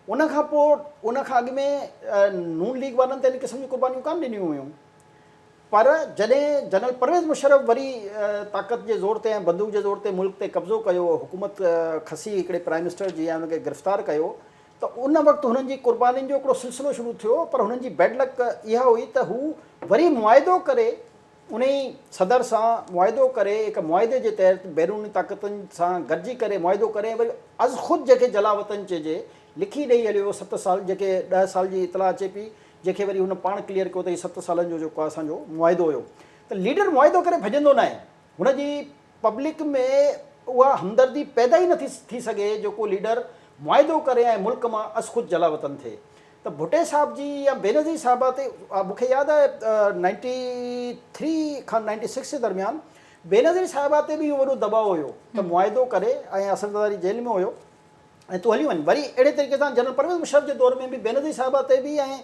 उनखां पोइ उनखां अॻु में नून लीग वारनि त इन क़िस्म जी क़ुर्बानियूं कान ॾिनियूं हुयूं। पर जॾहिं जनरल परवेज़ मुशर्रफ वरी ताक़त जे ज़ोर ते ऐं बंदूक जे ज़ोर ते मुल्क ते कब्ज़ो कयो, हुकूमत खसी हिकिड़े प्राइम मिनिस्टर जी ऐं हुनखे गिरफ़्तार कयो, त उन वक़्तु हुननि जी क़ुर्बानीनि जो हिकिड़ो सिलसिलो शुरू थियो। पर हुननि जी बैड लक इहा हुई त हू वरी मुआइदो करे उन ई सदर सां मुआइदो करे हिकु मुआइदे जे तहत बैरूनी ताक़तुनि सां गॾिजी करे मुआइदो करे वरी अज़ ख़ुदि जेके जलावतन चइजे लिखी ॾेई हलियो 7 साल, जेके 10 साल जी इतला अचे पई, जंहिंखे वरी हुन पाण क्लियर कयो त हीउ 7 सालनि जो जेको आहे असांजो मुआइदो हुयो। त लीडर मुआइदो करे भॼंदो न आहे, हुनजी पब्लिक में उहा हमदर्दी पैदा ई नथी थी सघे जेको लीडर मुआइदो करे ऐं मुल्क मां अज़ ख़ुदि जलावतन थिए। त भुट्टे साहिब जी या बेनज़ीर साहिबा ते मूंखे यादि आहे 93 खां 96 जे दरमियान बेनज़ीर साहिबा ते बि इहो वॾो दबाव हुयो त मुआइदो करे ऐं असरदारी जेल में हुयो ऐं तूं हली वञ। वरी अहिड़े तरीक़े सां जनरल परवेज़ मुशर्रफ जे दौर में बि बेनज़ीर साहिबा ते बि ऐं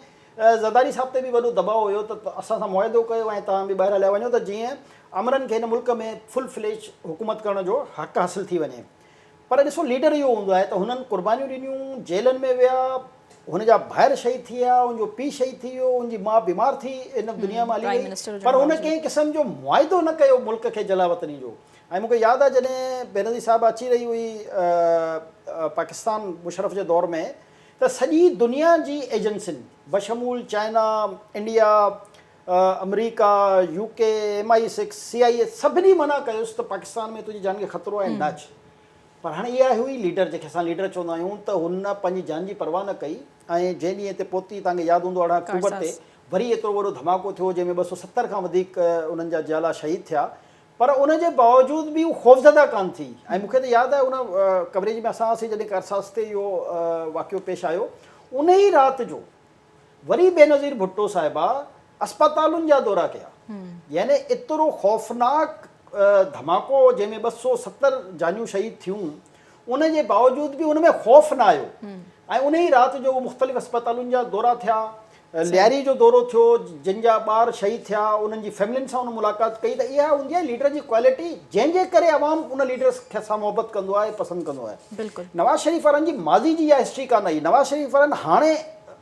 ज़रदारी साहिब ते बि वॾो दबाव हुयो त असां सां मुआइदो कयो ऐं तव्हां बि ॿाहिरि हलिया वञो त जीअं अमरनि खे हिन मुल्क में फुल फ्लेज हुकूमत करण जो हक़ु हासिलु थी वञे। पर ॾिसो, लीडर इहो हूंदो आहे त हुननि क़ुर्बानियूं ॾिनियूं, जेलनि में विया, हुनजा भाइर शहीद थी विया, उनजो पीउ शहीद थी वियो, उनजी माउ बीमार थी इन दुनिया में हली वई, पर हुन कंहिं क़िस्म जो मुआइदो न कयो मुल्क खे जलावतनी जो। ऐं मूंखे यादि आहे जॾहिं बेनज़ीर साहिब अची रही हुई पाकिस्तान मुशर्रफ जे दौर में, त सॼी दुनिया जी एजेंसियुनि बशमूल चाइना, इंडिया, अमरीका, UK, MI6, CIA सभिनी मना कयोसि त पाकिस्तान में तुंहिंजी जान खे ख़तरो आहे, न अच। पर हाणे इहा हुई लीडर जंहिंखे असां लीडर चवंदा आहियूं, त हुन पंहिंजी जान जी परवाह न कई ऐं जंहिं ॾींहं ते पहुती, तव्हांखे यादि हूंदो 18 अक्टूबर ते वरी एतिरो वॾो धमाको थियो जंहिंमें 270 खां वधीक उन्हनि जा जियाला शहीद थिया। पर उनजे बावजूदि बि उहा ख़ौफ़ज़दा कान थी। ऐं मूंखे त यादि आहे उन कवरेज में असां हुआसीं जॾहिं करसास ते इहो वाक़ियो पेश आयो, उन ई राति जो वरी बेनज़ीर भुट्टो साहिबा अस्पतालुनि जा दौरा कया। यानी एतिरो ख़ौफ़नाक धमाको जंहिंमें 270 जानियूं शहीद थियूं, उनजे बावजूदि बि उन में ख़ौफ़ न आयो ऐं उन ई राति जो मुख़्तलिफ़ अस्पतालुनि जा दौरा थिया, लियारी जो दौरो थियो, जिन जा ॿार शहीद थिया, उन्हनि जी फैमिलियुनि सां उन मुलाक़ात कई। त इहा हूंदी आहे लीडर जी क्वालिटी, जंहिंजे करे अवाम उन लीडर खे सां मोहबत कंदो आहे, पसंदि कंदो आहे। बिल्कुलु नवाज़ शरीफ़ वारनि जी माज़ी जी इहा हिस्ट्री कान आई। नवाज़ शरीफ़ वारनि हाणे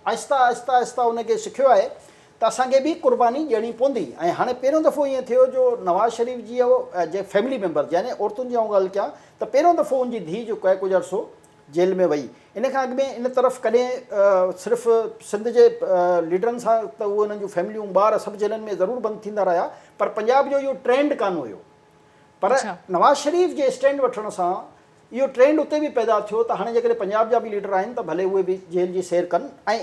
आहिस्ता आहिस्ता आहिस्ता उनखे सिखियो आहे त असांखे बि क़ुर्बानी ॾियणी पवंदी। ऐं हाणे पहिरियों दफ़ो ईअं थियो जो नवाज़ शरीफ़ जी जे फैमिली मेंबर, यानी औरतुनि जी ॻाल्हि कयां त पहिरियों दफ़ो उनजी धीउ जेको आहे कुझु अर्सो जेल में वई। इन खां अॻु में इन तरफ़ कॾहिं सिर्फ़ु सिंध जे लीडरनि सां त उहे उन्हनि जूं फैमिलियूं ॿार सभु जेलनि में ज़रूरु बंदि थींदा रहिया, पर पंजाब जो इहो ट्रेंड कान हुयो। पर नवाज़ शरीफ़ जे स्टैंड वठण सां इहो ट्रेंड उते बि पैदा थियो त हाणे जेकॾहिं पंजाब जा बि लीडर आहिनि त भले उहे बि जेल जी सैर कनि। ऐं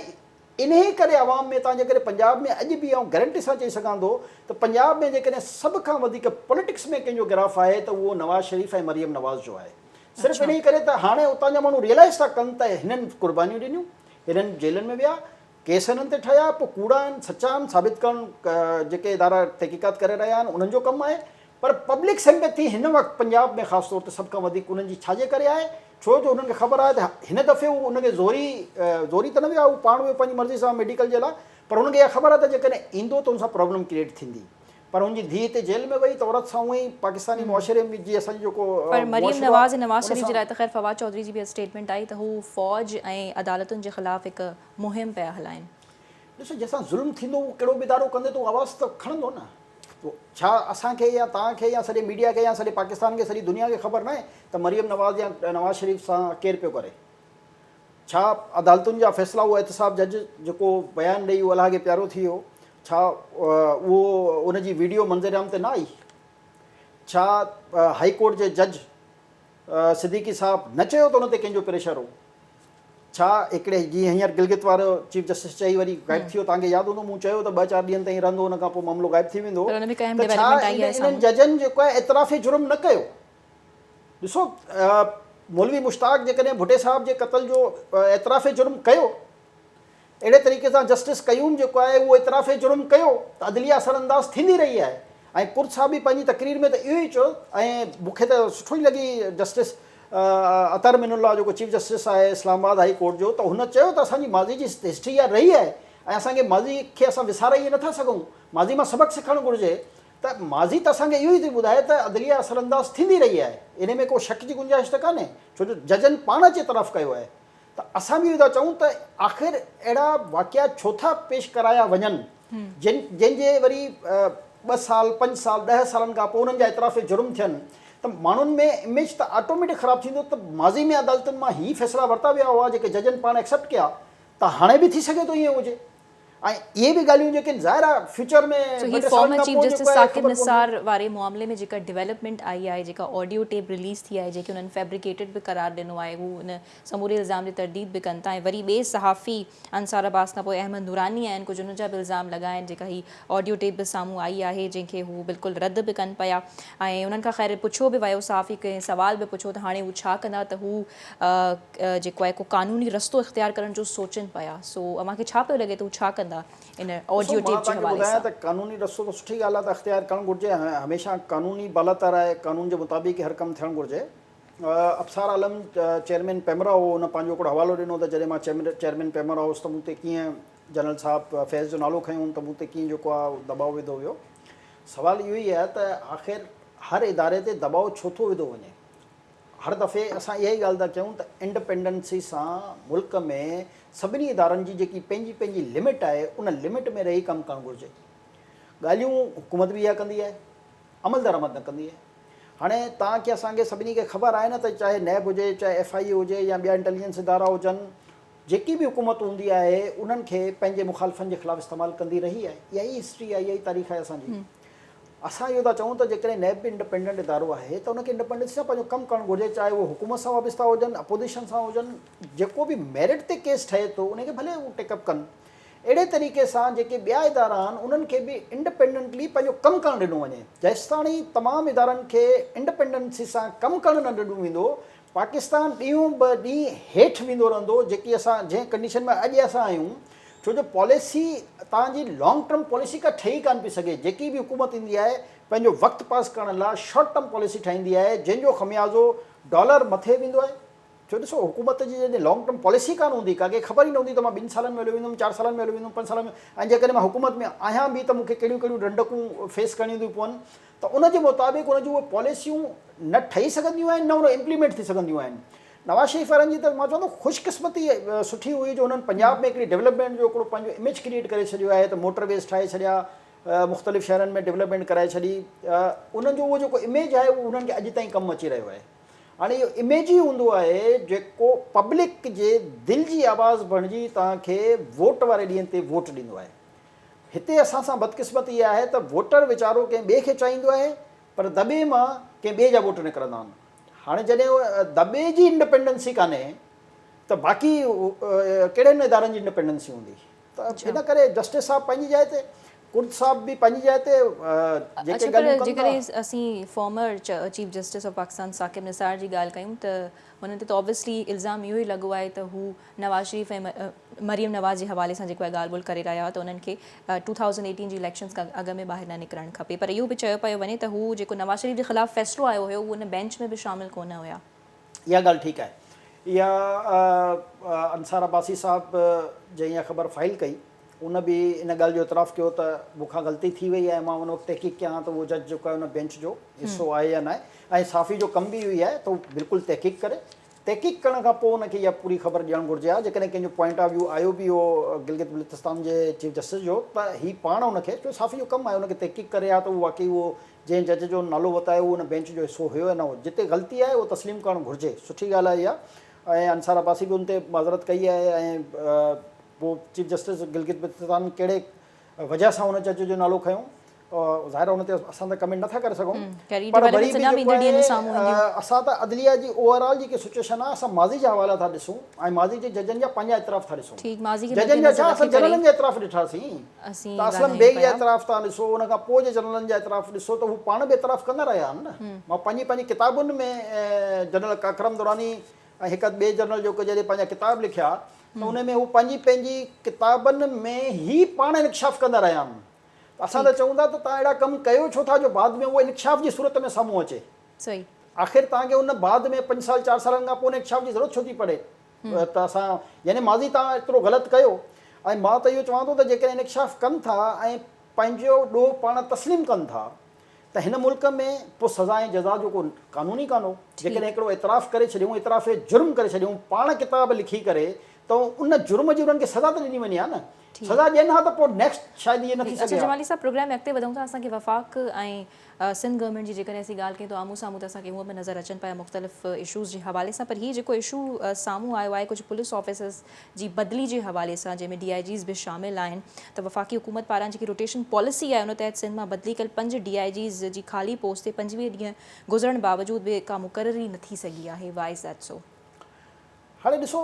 इन करे आवाम में तव्हां जेकॾहिं पंजाब में अॼु बि आउं गारंटी सां चई सघां थो त पंजाब में जेकॾहिं सभ खां वधीक पॉलिटिक्स में कंहिंजो गिराफ़ आहे त उहो नवाज़ शरीफ़ ऐं मरियम नवाज़ जो आहे। सिर्फ़ु इन करे त हाणे उतां जा माण्हू रियलाइज़ था कनि त हिननि कुर्बानियूं ॾिनियूं, हिननि जेलनि में विया, केस हिननि ते ठहिया, पोइ कूड़ा आहिनि सचा आहिनि साबित करणु जेके इदारा तहक़ीक़ात करे रहिया आहिनि उन्हनि जो कमु आहे। पर पब्लिक सिंपैथी हिन वक़्तु पंजाब में ख़ासि तौर ते सभ खां वधीक उन्हनि जी छाजे करे आहे, छो जो उन्हनि खे ख़बर आहे त हिन दफ़े उहो उनखे ज़ोरी त न विया, उहो पाण उहे पंहिंजी मर्ज़ी सां मेडिकल जे लाइ, पर उनखे इहा ख़बर आहे त जेकॾहिं ईंदो त उन सां प्रॉब्लम क्रिएट थींदी। पर उनजी धीउ हिते जेल में वई त औरत सां उहे ई पाकिस्तानी मुआशरे में जीअं असांजो जेको पर मरियम नवाज़ ऐं नवाज़ शरीफ़ जे लाइ त ख़ैर फवाद चौधरी जी बि स्टेटमेंट आई त हू फ़ौज ऐं अदालतुनि जे ख़िलाफ़ हिकु मुहिम पिया हलाइनि। ॾिसो जंहिंसां ज़ुल्म थींदो उहो कहिड़ो बि इदारो कंदे त उहो आवाज़ त खणंदो न। छा असांखे या तव्हांखे या सॼे मीडिया खे या सॼे पाकिस्तान खे सॼी दुनिया खे ख़बर न आहे त मरियम नवाज़ या नवाज़ शरीफ़ सां केरु पियो करे? छा अदालतुनि जा फ़ैसिला उहो एहतसाब जज जेको बयानु ॾेई उहो अलाह खे प्यारो थी वियो, छा उहो उनजी वीडियो मंज़रिआम ते न आई? छा हाई कोर्ट जे जज सिद्दीकी साहब न चयो त उन ते कंहिंजो प्रेशर हो? छा हिकिड़े जीअं हींअर गिलगित वारो चीफ जस्टिस चई वरी गाइब थी वियो, तव्हांखे यादि हूंदो मूं चयो त 2-4 ॾींहंनि ताईं रहंदो, हुन खां पोइ मामिलो गाइब थी वेंदो। त छा इन्हनि जजनि जेको आहे एतिराफ़ी जुर्म न कयो? ॾिसो मौलवी मुश्ताक जेकॾहिं भुटे साहब जे क़त्ल जो एतिराफ़े जुर्म कयो, अहिड़े तरीक़े सां जस्टिस कयूम जेको आहे उहो एतिराफ़े जुर्म कयो त अदलिया असरअंदाज़ थींदी रही आहे। ऐं कुर्द साहब बि पंहिंजी तक़रीर में त इहो ई चयो, ऐं मूंखे त सुठो ई लॻी जस्टिस अतर मिनुल्ला जेको चीफ जस्टिस आहे इस्लामाबाद हाई कोर्ट जो, त हुन चयो त असांजी माज़ी जी हिस्ट्री इहा रही आहे ऐं असांखे माज़ी खे असां विसारे ई नथा सघूं, माज़ी मां सबक़ु सिखणु घुरिजे। त माज़ी त असांखे इहो ई थी ॿुधाए त अदलिया असरअंदाज़ थींदी रही आहे, इन में को शक जी गुंजाइश त कान्हे, छो जो जजनि पाण जे तरफ़ कयो आहे। त असां बि इहो था चऊं त आख़िर अहिड़ा वाक़िया छो था पेश कराया वञनि जंहिंजे वरी 2 साल 5 साल 10 सालनि खां पोइ उन्हनि जा एतिराफ़े जुर्म थियनि, त माण्हुनि में इमेज त ऑटोमेटिक ख़राबु थींदो त माज़ी में अदालतुनि मां ही फ़ैसिला वरिता विया हुआ जेके जजनि पाण एक्सेप्ट कया, त हाणे बि थी सघे थो ईअं हुजे। ऐं इहे बि ॻाल्हियूं जेके ज़ाहिर आहे फ्यूचर में former chief justice Saqib Nisar वारे मामले में जेका डेवलपमेंट आई आहे, जेका ऑडियो टेप रिलीज़ थी आहे, जेके उन्हनि फैब्रिकेटेड बि करार ॾिनो आहे, हू उन समूरे इल्ज़ाम जी तरदीद बि कनि था। ऐं वरी ॿिए सहाफ़ी अंसार अब्बास खां पोइ अहमद नूरानी आहिनि, कुझु उन जा बि इल्ज़ाम लॻा आहिनि, जेका ही ऑडियो टेप बि साम्हूं आई आहे जंहिंखे हू बिल्कुलु रद्द बि कनि पिया। ऐं उन्हनि खां ख़ैर पुछो बि वियो, सहाफ़ी खे सवाल बि पुछो त हाणे हू छा कंदा, त हू जेको आहे को क़ानूनी रस्तो इख़्तियार करण जो सोचनि पिया। सो अव्हांखे छा पियो लॻे त हू छा कंदा इन ऑडियो टेप जे हवाले सां? त क़ानूनी रस्तो त सुठी ॻाल्हि आहे त इख़्तियार करणु घुरिजे, हमेशह क़ानूनी बालातर आहे, क़ानून जे मुताबिक़ हर कमु थियणु घुरिजे। अफ़सार आलम चेयरमैन पैमरा हो, हुन पंहिंजो हिकिड़ो हवालो ॾिनो त जॾहिं मां चेयरमैन पैमरा हुउसि त मूं ते कीअं जनरल साहब फैज़ जो नालो खयूं त मूं ते कीअं जेको आहे दबाव विधो वियो। सवाल इहो ई आहे त आख़िर हर इदारे ते दबाव छो थो विधो वञे? हर दफ़े असां इहा ई ॻाल्हि था कयूं त इंडिपेंडेंसी सां मुल्क में सभिनी इदारनि जी जेकी पंहिंजी पंहिंजी लिमिट आहे उन लिमिट में रही कमु करणु घुरिजे। ॻाल्हियूं हुकूमत बि इहा कंदी आहे, अमल दरामद न कंदी आहे। हाणे तव्हांखे असांखे सभिनी खे ख़बर आहे न त चाहे नैब हुजे, चाहे FIA हुजे या ॿिया इंटेलिजेंस इदारा हुजनि, जेकी बि हुकूमत हूंदी आहे उन्हनि खे पंहिंजे मुखालफ़नि जे ख़िलाफ़ु इस्तेमालु कंदी रही आहे। इहा ई हिस्ट्री आहे, इहा ई तारीख़ आहे असांजी। असां इहो था चऊं त जेकॾहिं नैब बि इंडिपेंडेंट इदारो आहे त उनखे इंडिपेंडेंस सां पंहिंजो कमु करणु घुरिजे, चाहे उहो हुकूमत सां वाबस्ता हुजनि, अपोज़िशन सां हुजनि। जेको बि मेरिट ते केस ठहे थो उनखे भले उहो टेकअप कनि। अहिड़े तरीक़े सां जेके ॿिया इदारा आहिनि उन्हनि खे बि इंडिपेंडेंटली पंहिंजो कमु करणु ॾिनो वञे। जेसि ताईं तमामु इदारनि खे इंडिपेंडेंसी सां कमु करणु न ॾिनो वेंदो, पाकिस्तान ॾींहों ॿ ॾींहुं हेठि वेंदो रहंदो, जेकी असां जंहिं कंडीशन में अॼु असां आहियूं। छो जो पॉलिसी तव्हांजी लॉन्ग टर्म पॉलिसी का ठही कान पई सघे। जेकी बि हुकूमत ईंदी आहे पंहिंजो वक़्तु पास करण लाइ शॉर्ट टर्म पॉलिसी ठाहींदी आहे, जंहिंजो ख़मियाज़ो डॉलर मथे वेंदो आहे। छो ॾिसो हुकूमत जी जॾहिं लॉन्ग टर्म पॉलिसी कान हूंदी, कंहिंखे ख़बर ई न हूंदी त मां 2 सालनि में हली वेंदुमि, 4 सालनि में हली वेंदुमि, 5 सालनि में, ऐं जेकॾहिं मां हुकूमत में आहियां बि त मूंखे कहिड़ियूं कहिड़ियूं रंडकूं फेस करणियूं थियूं पवनि, त उनजे मुताबिक़ उनजूं उहे पॉलिसियूं न ठही सघंदियूं आहिनि, न उन इम्प्लीमेंट थी सघंदियूं आहिनि। नवाज़ शरीफ़ वारनि जी त मां चवंदो ख़ुशकिस्मती सुठी हुई जो हुननि पंजाब में हिकिड़ी डेवलपमेंट जो हिकिड़ो पंहिंजो इमेज क्रिएट करे छॾियो आहे, त मोटरवेज़ ठाहे छॾिया, मुख़्तलिफ़ शहरनि में डेवलपमेंट कराए छॾी। उन्हनि जो उहो जेको इमेज आहे उहो उन्हनि खे अॼु ताईं कमु अची रहियो आहे। हाणे इहो इमेज ई हूंदो आहे जेको पब्लिक जे दिलि जी आवाज़ बणिजी तव्हांखे वोट वारे ॾींहं ते वोट ॾींदो आहे। हिते असां सां बदकिस्मती इहा आहे त वोटर वीचारो कंहिं ॿिए खे चाहींदो आहे पर दॿे मां कंहिं ॿिए जा वोट निकिरंदा आहिनि। हाणे जॾहिं दॿे जी इंडिपेंडेंसी कान्हे त बाक़ी कहिड़े इदारनि जी इंडिपेंडेंसी हूंदी? त इन करे जस्टिस साहब पंहिंजी जाइ ते, कुर्द साहब भी पंहिंजी जाइ ते जेके ॻाल्हियूं कनि था। जेकर असीं former chief justice of Pakistan Saqib Nisar जी ॻाल्हि कयूं त हुननि ते त ऑब्वियसली इल्ज़ाम इहो ई लॻो आहे त हू नवाज़ शरीफ़ ऐं मरियम नवाज़ जे हवाले सां जेको आहे ॻाल्हि ॿोल करे रहिया हुआ त उन्हनि खे 2018 जी इलेक्शन्स खां अॻु में ॿाहिरि न निकिरणु खपे। पर इहो बि चयो पियो वञे त हू जेको नवाज़ शरीफ़ जे ख़िलाफ़ु फ़ैसिलो आयो हुयो उहो उन बेंच में बि शामिलु कोन हुया। इहा ॻाल्हि ठीकु आहे। इहा अंसार अब्बासी साहब जंहिं इहा ख़बर फाइल कई उन बि इन ॻाल्हि जो इतराफ़ कयो त मूंखां ग़लती थी वई आहे, मां उन वक़्तु तहक़ीक़ कयां त उहो जज जेको आहे उन बेंच जो हिसो आहे या न आहे, ऐं साफ़ी जो कम बि इहो ई आहे त उहो बिल्कुलु तहक़ीक़ करे, तहक़ीक़ करण खां पोइ उनखे इहा पूरी ख़बर ॾियणु घुरिजे आहे। जेकॾहिं कंहिंजो पॉइंट ऑफ व्यू आयो बि हो गिलगित बल्तिस्तान जे चीफ जस्टिस जो त हीउ पाण उनखे जो साफ़ी जो कमु आहे उनखे तहक़ीक़ करे आहे त उहो वाक़ई उहो जंहिं जज जो नालो वतायो उहो उन बेंच जो हिसो हुयो या न हो। जिते ग़लती आहे उहो तस्लीम करणु घुरिजे, सुठी ॻाल्हि आहे इहा। ऐं अंसार अब्बासी बि उन ते माज़रत कई आहे ऐं पोइ चीफ जस्टिस गिलगित बल्तिस्तान कहिड़े वजह सां हुन जज जो नालो खयूं, ज़ाहिर आहे हुन ते असां त कमेंट नथा करे सघूं। पर वरी बि असां त अदलिया जी ओवरऑल जेकी सिचुएशन आहे असां माज़ी जा हवाला था ॾिसूं ऐं माज़ी जे जजनि जा पंहिंजा एतिराफ़ था ॾिसूं। जजनि जा छा असां जनरलनि जे एतिराफ़ ॾिठासीं त असलम बेग जा एतिराफ़ था ॾिसो, उन खां पोइ जे जनरलनि जा एतिराफ़ ॾिसो त हू पाण बि एतिराफ़ कंदा रहिया आहिनि न। मां पंहिंजी किताबुनि में जनरल काकरम दुरानी ऐं हिकु ॿिए जनरल जो जॾहिं पंहिंजा किताब लिखिया त उन में हू पंहिंजी किताबनि में ई पाण इनकशाफ़ कंदा रहिया आहिनि। असां त चऊं था त तव्हां अहिड़ा कमु कयो छो था जो बाद में उहो इनकशाफ़ जी सूरत में साम्हूं अचे। सही, आख़िर तव्हांखे उन बाद में 5 साल 4 सालनि खां पोइ इनकशाफ़ जी ज़रूरत छो थी पड़े? त असां यानी माज़ी तव्हां एतिरो ग़लति कयो ऐं मां त इहो चवां थो त जेकॾहिं इनकशाफ़ कनि था ऐं पंहिंजो ॾोह पाण तस्लीम कनि था त हिन मुल्क में पोइ सज़ा ऐं जज़ा जो को कानूनी कान हो। जेकॾहिं हिकिड़ो एतिराफ़ करे छॾियूं, एतिराफ़ जुर्म करे छॾियूं पाण किताब लिखी करे त उन जुर्म जी उन्हनि खे सज़ा त ॾिनी वञे हा न। सज़ा ॾियनि हा त पोइ नेक्स्ट शायदि इहे न थी सघे। जमाली साहब प्रोग्राम में अॻिते वधूं था, असांखे वफ़ाक़ ऐं सिंध गवर्नमेंट जी जेकॾहिं असीं ॻाल्हि कयूं त आम्हूं साम्हूं त असांखे हूअं बि नज़र अचनि पिया मुख़्तलिफ़ इशूज़ जे हवाले सां। पर हीउ जेको इशू साम्हूं आयो आहे कुझु पुलिस ऑफिसर्स जी बदिली जे हवाले सां जंहिंमें DIGs बि शामिल आहिनि त वफ़ाक़ी हुकूमत पारां जेकी रोटेशन पॉलिसी आहे उन तहत सिंध मां बदिली कयल 5 DIGs जी ख़ाली पोस्ट ते 25 ॾींहं गुज़रण बावजूदि बि का मुक़ररी न थी सघी आहे। Why is that so? हाणे ॾिसो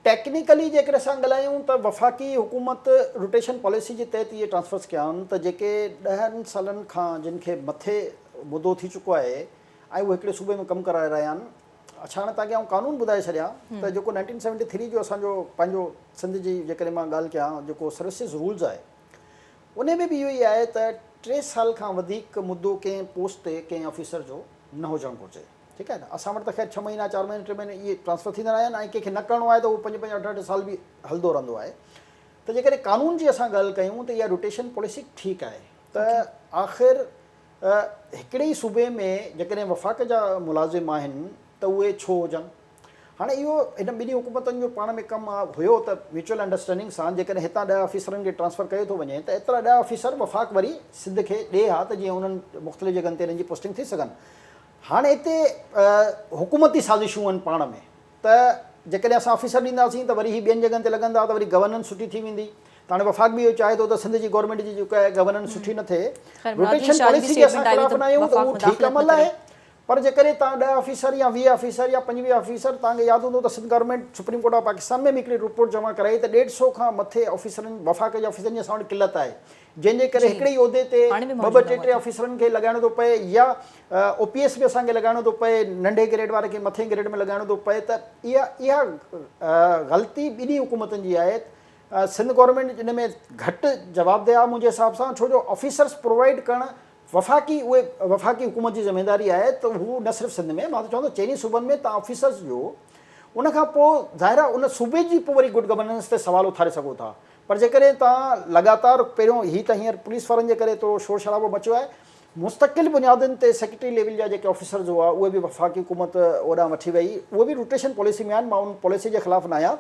टेक्निकली जेकर असां ॻाल्हायूं त वफ़ाक़ी हुकूमत रोटेशन पॉलिसी जे तहत इहे ट्रांसफर्स कया आहिनि त जेके 10 सालनि खां जिन खे मथे मुदो थी चुको आहे ऐं उहे हिकिड़े सूबे में कमु कराए रहिया आहिनि। अच्छा, हाणे तव्हांखे आउं कानून ॿुधाए छॾियां त जेको 1973 जो असांजो पंहिंजो सिंध जी जेकॾहिं मां ॻाल्हि कयां जेको सर्विसिस रूल्स आहे उन में बि इहो ई आहे त 3 साल खां वधीक मुदो कंहिं पोस्ट ते कंहिं ऑफिसर जो न हुजणु घुरिजे। ठीकु आहे न। असां वटि त ख़ैर 6 महीना 4 महीने 3 महीने इहे ट्रांसफर थींदा रहिया आहिनि ऐं कंहिंखे न करिणो आहे त उहो 5 8 साल बि हलंदो रहंदो आहे। त जेकॾहिं कानून जी असां ॻाल्हि कयूं त इहा रोटेशन पॉलिसी ठीकु आहे त आख़िर हिकिड़े ई सूबे में जेकॾहिं वफ़ाक़ जा मुलाज़िम आहिनि त उहे छो हुजनि। हाणे इहो हिन ॿिन्ही हुकूमतुनि जो पाण में कमु हुयो त म्यूचुअल अंडरस्टैंडिंग सां जेकॾहिं हितां 10 ऑफिसरनि खे ट्रांसफर कयो थो वञे त एतिरा 10 ऑफिसर वफ़ाक़ वरी सिंध खे ॾिए हा त जीअं उन्हनि मुख़्तलिफ़ जॻहनि ते हिननि जी पोस्टिंग थी सघनि। हाणे हिते हुकूमती साज़िशूं आहिनि पाण में त जेकॾहिं असां ऑफिसर ॾींदासीं त वरी ही ॿियनि जॻहनि ते लॻंदा त वरी गवर्नेंस सुठी थी वेंदी। त हाणे वफ़ाक़ बि इहो चाहे थो त सिंध जी गवर्नमेंट जी जेका आहे गवर्नेंस सुठी न थिए। रोटेशन पॉलिसी जे असां ख़िलाफ़ न आहियूं त उहो ठीकु अमल आहे। पर जेकॾहिं तव्हां 10 ऑफिसर या 20 ऑफिसर या 25 ऑफिसर, तव्हांखे यादि हूंदो त Sindh government supreme court of Pakistan में बि हिकिड़ी रिपोर्ट जमा कराई त 150 खां मथे ऑफिसरनि वफ़ाक़ जे ऑफिसरनि जी असां वटि किलत आहे जंहिंजे करे हिकिड़े ई उहिदे ते 2-2 ऑफिसरनि खे लॻाइणो थो पए या OPS बि असांखे लॻाइणो थो पए, नंढे ग्रेड वारे खे मथे ग्रेड में लॻाइणो थो पए। त इहा ग़लती ॿिन्ही हुकूमतुनि जी आहे। सिंध गवर्नमेंट इन में घटि जवाबदेह आहे मुंहिंजे हिसाब सां, छो जो ऑफिसर्स प्रोवाइड करणु वफ़ाक़ी हुकूमत जी ज़िमेदारी आहे। त हू न सिर्फ़ु सिंध में, मां त चवंदो चइनी सूबनि में तव्हां ऑफिसर्स जो उनखां पोइ ज़ाहिर आहे उन सूबे जी पोइ वरी गुड गवर्नेंस ते सवाल उथारे सघो था। पर जेकॾहिं तव्हां लगातार पहिरियों ही त हींअर पुलिस वारनि जे करे थोरो शोर शराबो मचियो आहे, मुस्तक़िल बुनियादुनि ते सेक्रेटरी लेवल जा जेके ऑफिसर्स हुआ उहे बि वफ़ाक़ी हुकूमत ओॾां वठी वई, उहे बि रोटेशन पॉलिसी में आहिनि। मां उन पॉलिसी जे ख़िलाफ़ु न आहियां,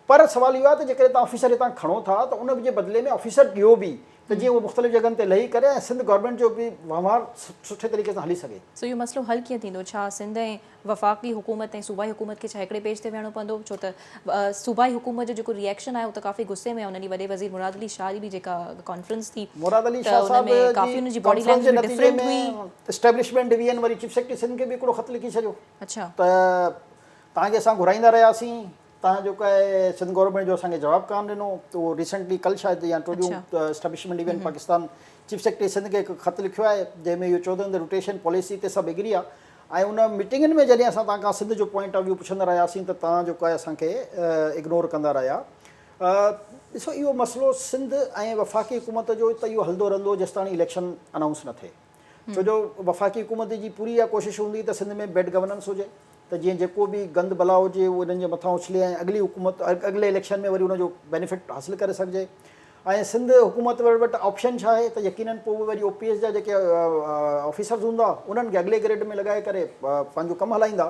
पर सवाल इहो आहे त जेकॾहिं तव्हां ऑफिसर हितां खणो था त उन जे बदिले में ऑफिसर ॿियो बि त जीअं उहो मुख़्तलिफ़ जॻहनि ते लही करे ऐं सिंध गवर्नमेंट जो बि वहिंवार सुठे तरीक़े सां हली सघे। सो इहो मसइलो हल कीअं थींदो? छा सिंध ऐं वफ़ाक़ी हुकूमत ऐं सूबाई हुकूमत खे छा हिकिड़े पेज ते विहणो पवंदो? छो त सूबाई हुकूमत जो जेको रिएक्शन आहे उहो त काफ़ी गुस्से में आहे। उन्हनि वॾे वज़ीर मुराद अली शाह जी बि जेका कॉन्फ्रेंस थी, मुराद अली त शाह उन साहब में काफ़ी उनजी बॉडी कॉन्फ्रेंस जे लैंग्वेज नतीजे डिफरेंट हुई। में एस्टेब्लिशमेंट डिवीजन वरी चीफ सेक्रेटरी सिंध खे बि हिकिड़ो ख़त लिखी छॾियो अच्छा, त तव्हांखे असां घुराईंदा रहियासीं, तव्हां जेको आहे सिंध गवर्नमेंट जो असांखे जवाबु कान ॾिनो। त उहो रिसेंटली कल शायदि या टियों establishment division Pakistan chief secretary Sindh खे हिकु ख़त लिखियो आहे जंहिंमें इहो चवंदो त रोटेशन पॉलिसी ते सभु एग्री आहे। ऐं उन मीटिंगनि में जॾहिं असां तव्हांखां सिंध जो पॉइंट ऑफ व्यू पुछंदा रहियासीं त तव्हां जेको आहे असांखे इग्नोर कंदा रहिया। ॾिसो इहो मसइलो सिंध ऐं वफ़ाक़ी हुकूमत जो त इहो हलंदो रहंदो जेसि ताईं इलेक्शन अनाउंस न थिए। छो जो वफ़ाक़ी हुकूमत जी पूरी इहा कोशिशि हूंदी त सिंध में बेड गवर्नेंस हुजे, त जीअं जेको बि गंद बला हुजे उहो इन्हनि जे मथां उछले ऐं अॻिली हुकूमत अॻिले इलेक्शन में वरी उनजो बेनिफिट हासिलु करे सघिजे। ऐं सिंध हुकूमत वटि ऑप्शन छा आहे त यकीननि पोइ उहे वरी OPS जा जेके ऑफिसर्स हूंदा उन्हनि खे अॻिले ग्रेड में लॻाए करे पंहिंजो कमु हलाईंदा।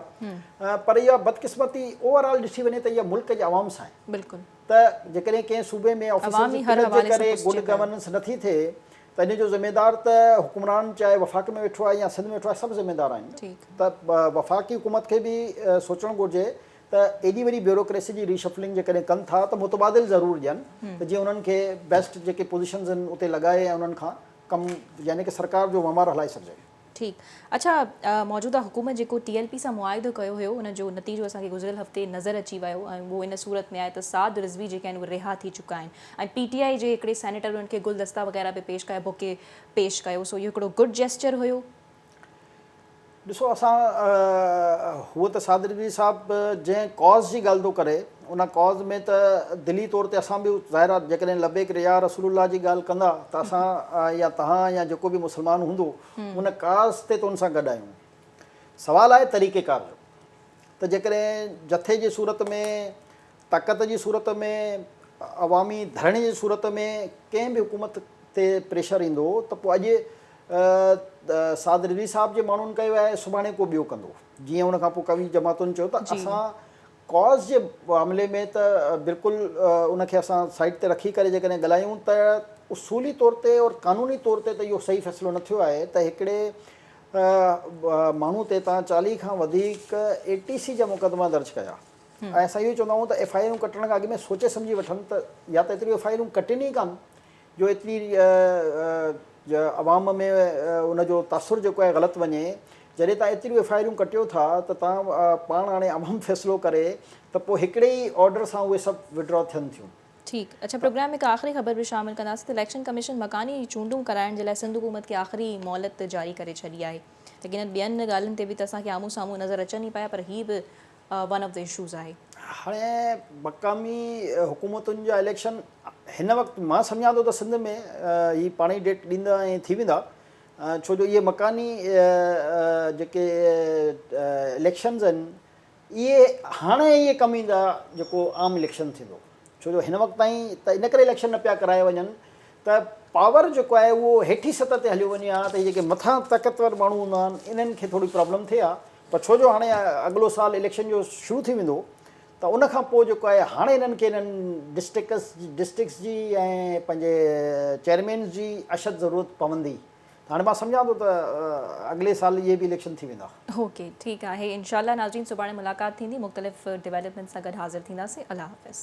पर इहा बदकिस्मती ओवरऑल ॾिसी वञे त इहा मुल्क जे आवाम सां आहे। बिल्कुलु। त जेकॾहिं कंहिं सूबे में ऑफिसर्स जे करे गुड गवर्नेंस नथी थिए त इन जो ज़िम्मेदार त हुकुमरान चाहे वफ़ाक़ में वेठो आहे या सिंध में वेठो आहे, सभु ज़िम्मेदार आहिनि। त वफ़ाक़ी हुकूमत खे बि सोचणु घुरिजे त एॾी वॾी ब्यूरोक्रेसी जी रीशफलिंग जेकॾहिं कनि था त मुतबादिल ज़रूरु ॾियनि त जीअं उन्हनि खे बेस्ट जेके पोज़ीशन्स आहिनि उते लॻाए ऐं उन्हनि खां कमु यानी कि सरकार जो वहिंवार हलाए सघिजे। ठीकु। अच्छा, मौजूदा हुकूमत जेको TLP सां मुआहिदो कयो हुयो उनजो नतीजो असांखे गुज़िरियल हफ़्ते नज़र अची वियो ऐं उहो इन सूरत में आहे त साद रिज़वी जेके आहिनि उहे रिहा थी चुका आहिनि ऐं PTI जे हिकिड़े सेनेटर उन्हनि खे गुलदस्ता वग़ैरह बि पेश कया, बुके पेश कयो। सो इहो हिकिड़ो गुड जेस्चर हुयो। ॾिसो असां हूअ त साद रिज़वी साहिबु जंहिं कॉज़ जी ॻाल्हि थो करे उन कॉज़ में त दिली तौर ते असां बि ज़ाहिर आहे जेकॾहिं लबेक रिया रसूलुल्लाह जी ॻाल्हि कंदा त असां या तव्हां या जेको बि मुस्लमान हूंदो उन काज़ ते त उन सां गॾु आहियूं। सवालु आहे तरीक़ेकार जो त जेकॾहिं जथे जी सूरत में, ताक़त जी सूरत में, अवामी धरणे जी सूरत में कंहिं बि हुकूमत ते प्रेशर ईंदो त पोइ अॼु साद रिज़वी साहिब जे माण्हुनि कयो आहे, सुभाणे को ॿियो कंदो। जीअं उन खां पोइ कवि जमातुनि चयो त असां कॉज़ जे मामले में त बिल्कुलु उनखे असां साइड ते रखी करे जेकॾहिं ॻाल्हायूं त उसूली तौर ते और क़ानूनी तौर ते त इहो सही फ़ैसिलो न थियो आहे त हिकिड़े माण्हू ते तव्हां 40 खां वधीक ATC जा मुक़दमा दर्ज कया। ऐं असां इहो चवंदा आहियूं त FIR कटण खां अॻु में सोचे सम्झी वठनि त या त एतिरी FIR कटनि ई कान जो एतिरी अवाम में उनजो तासुरु जेको आहे ग़लति वञे। जॾहिं तव्हां एतिरियूं FIR कटियो था त तव्हां पाण हाणे अवाम फ़ैसिलो करे त पोइ हिकिड़े ई ऑर्डर सां उहे सभु विड्रॉ थियनि थियूं। ठीकु। अच्छा, प्रोग्राम में हिकु आख़िरी ख़बर बि शामिलु कंदासीं त इलेक्शन कमीशन मकानी चूंडूं कराइण जे लाइ सिंध हुकूमत खे आख़िरी मोहलत जारी करे छॾी आहे। लेकिन ॿियनि ॻाल्हियुनि ते बि त असांखे आम्हूं साम्हूं नज़र अचनि ई पिया, पर हीअ बि वन ऑफ द इशूज़ आहे। हाणे मक़ामी हुकूमतुनि जा इलेक्शन हिन वक़्तु मां सम्झां थो त सिंध में ही पाण ई डेट ॾींदा ऐं थी वेंदा। छो जो इहे मकानी जेके इलेक्शन्स आहिनि इहे हाणे इहे कमु ईंदा जेको आम इलेक्शन थींदो। छो जो हिन वक़्तु ताईं त इन करे इलेक्शन न पिया कराए वञनि त पावर जेको आहे उहो हेठी सतह ते हलियो वञे हा त जेके मथां ताक़तवर माण्हू हूंदा आहिनि इन्हनि खे थोरी प्रॉब्लम थिए हा। पर छो जो हाणे अॻिलो साल इलेक्शन जो शुरू थी वेंदो त उन खां पोइ जेको आहे हाणे इन्हनि खे इन्हनि डिस्ट्रिक्ट्स जी ऐं पंहिंजे चेयरमैन जी अशद ज़रूरत पवंदी। हाणे मां सम्झां थो त अॻिले साल इहे बि इलेक्शन थी वेंदा। ओके, ठीकु आहे। इंशाअल्लाह नाज़रीन, सुभाणे मुलाक़ात थींदी, मुख़्तलिफ़ डेवलपमेंट सां गॾु हाज़िर थींदासीं। अल्लाह हाफ़िज़।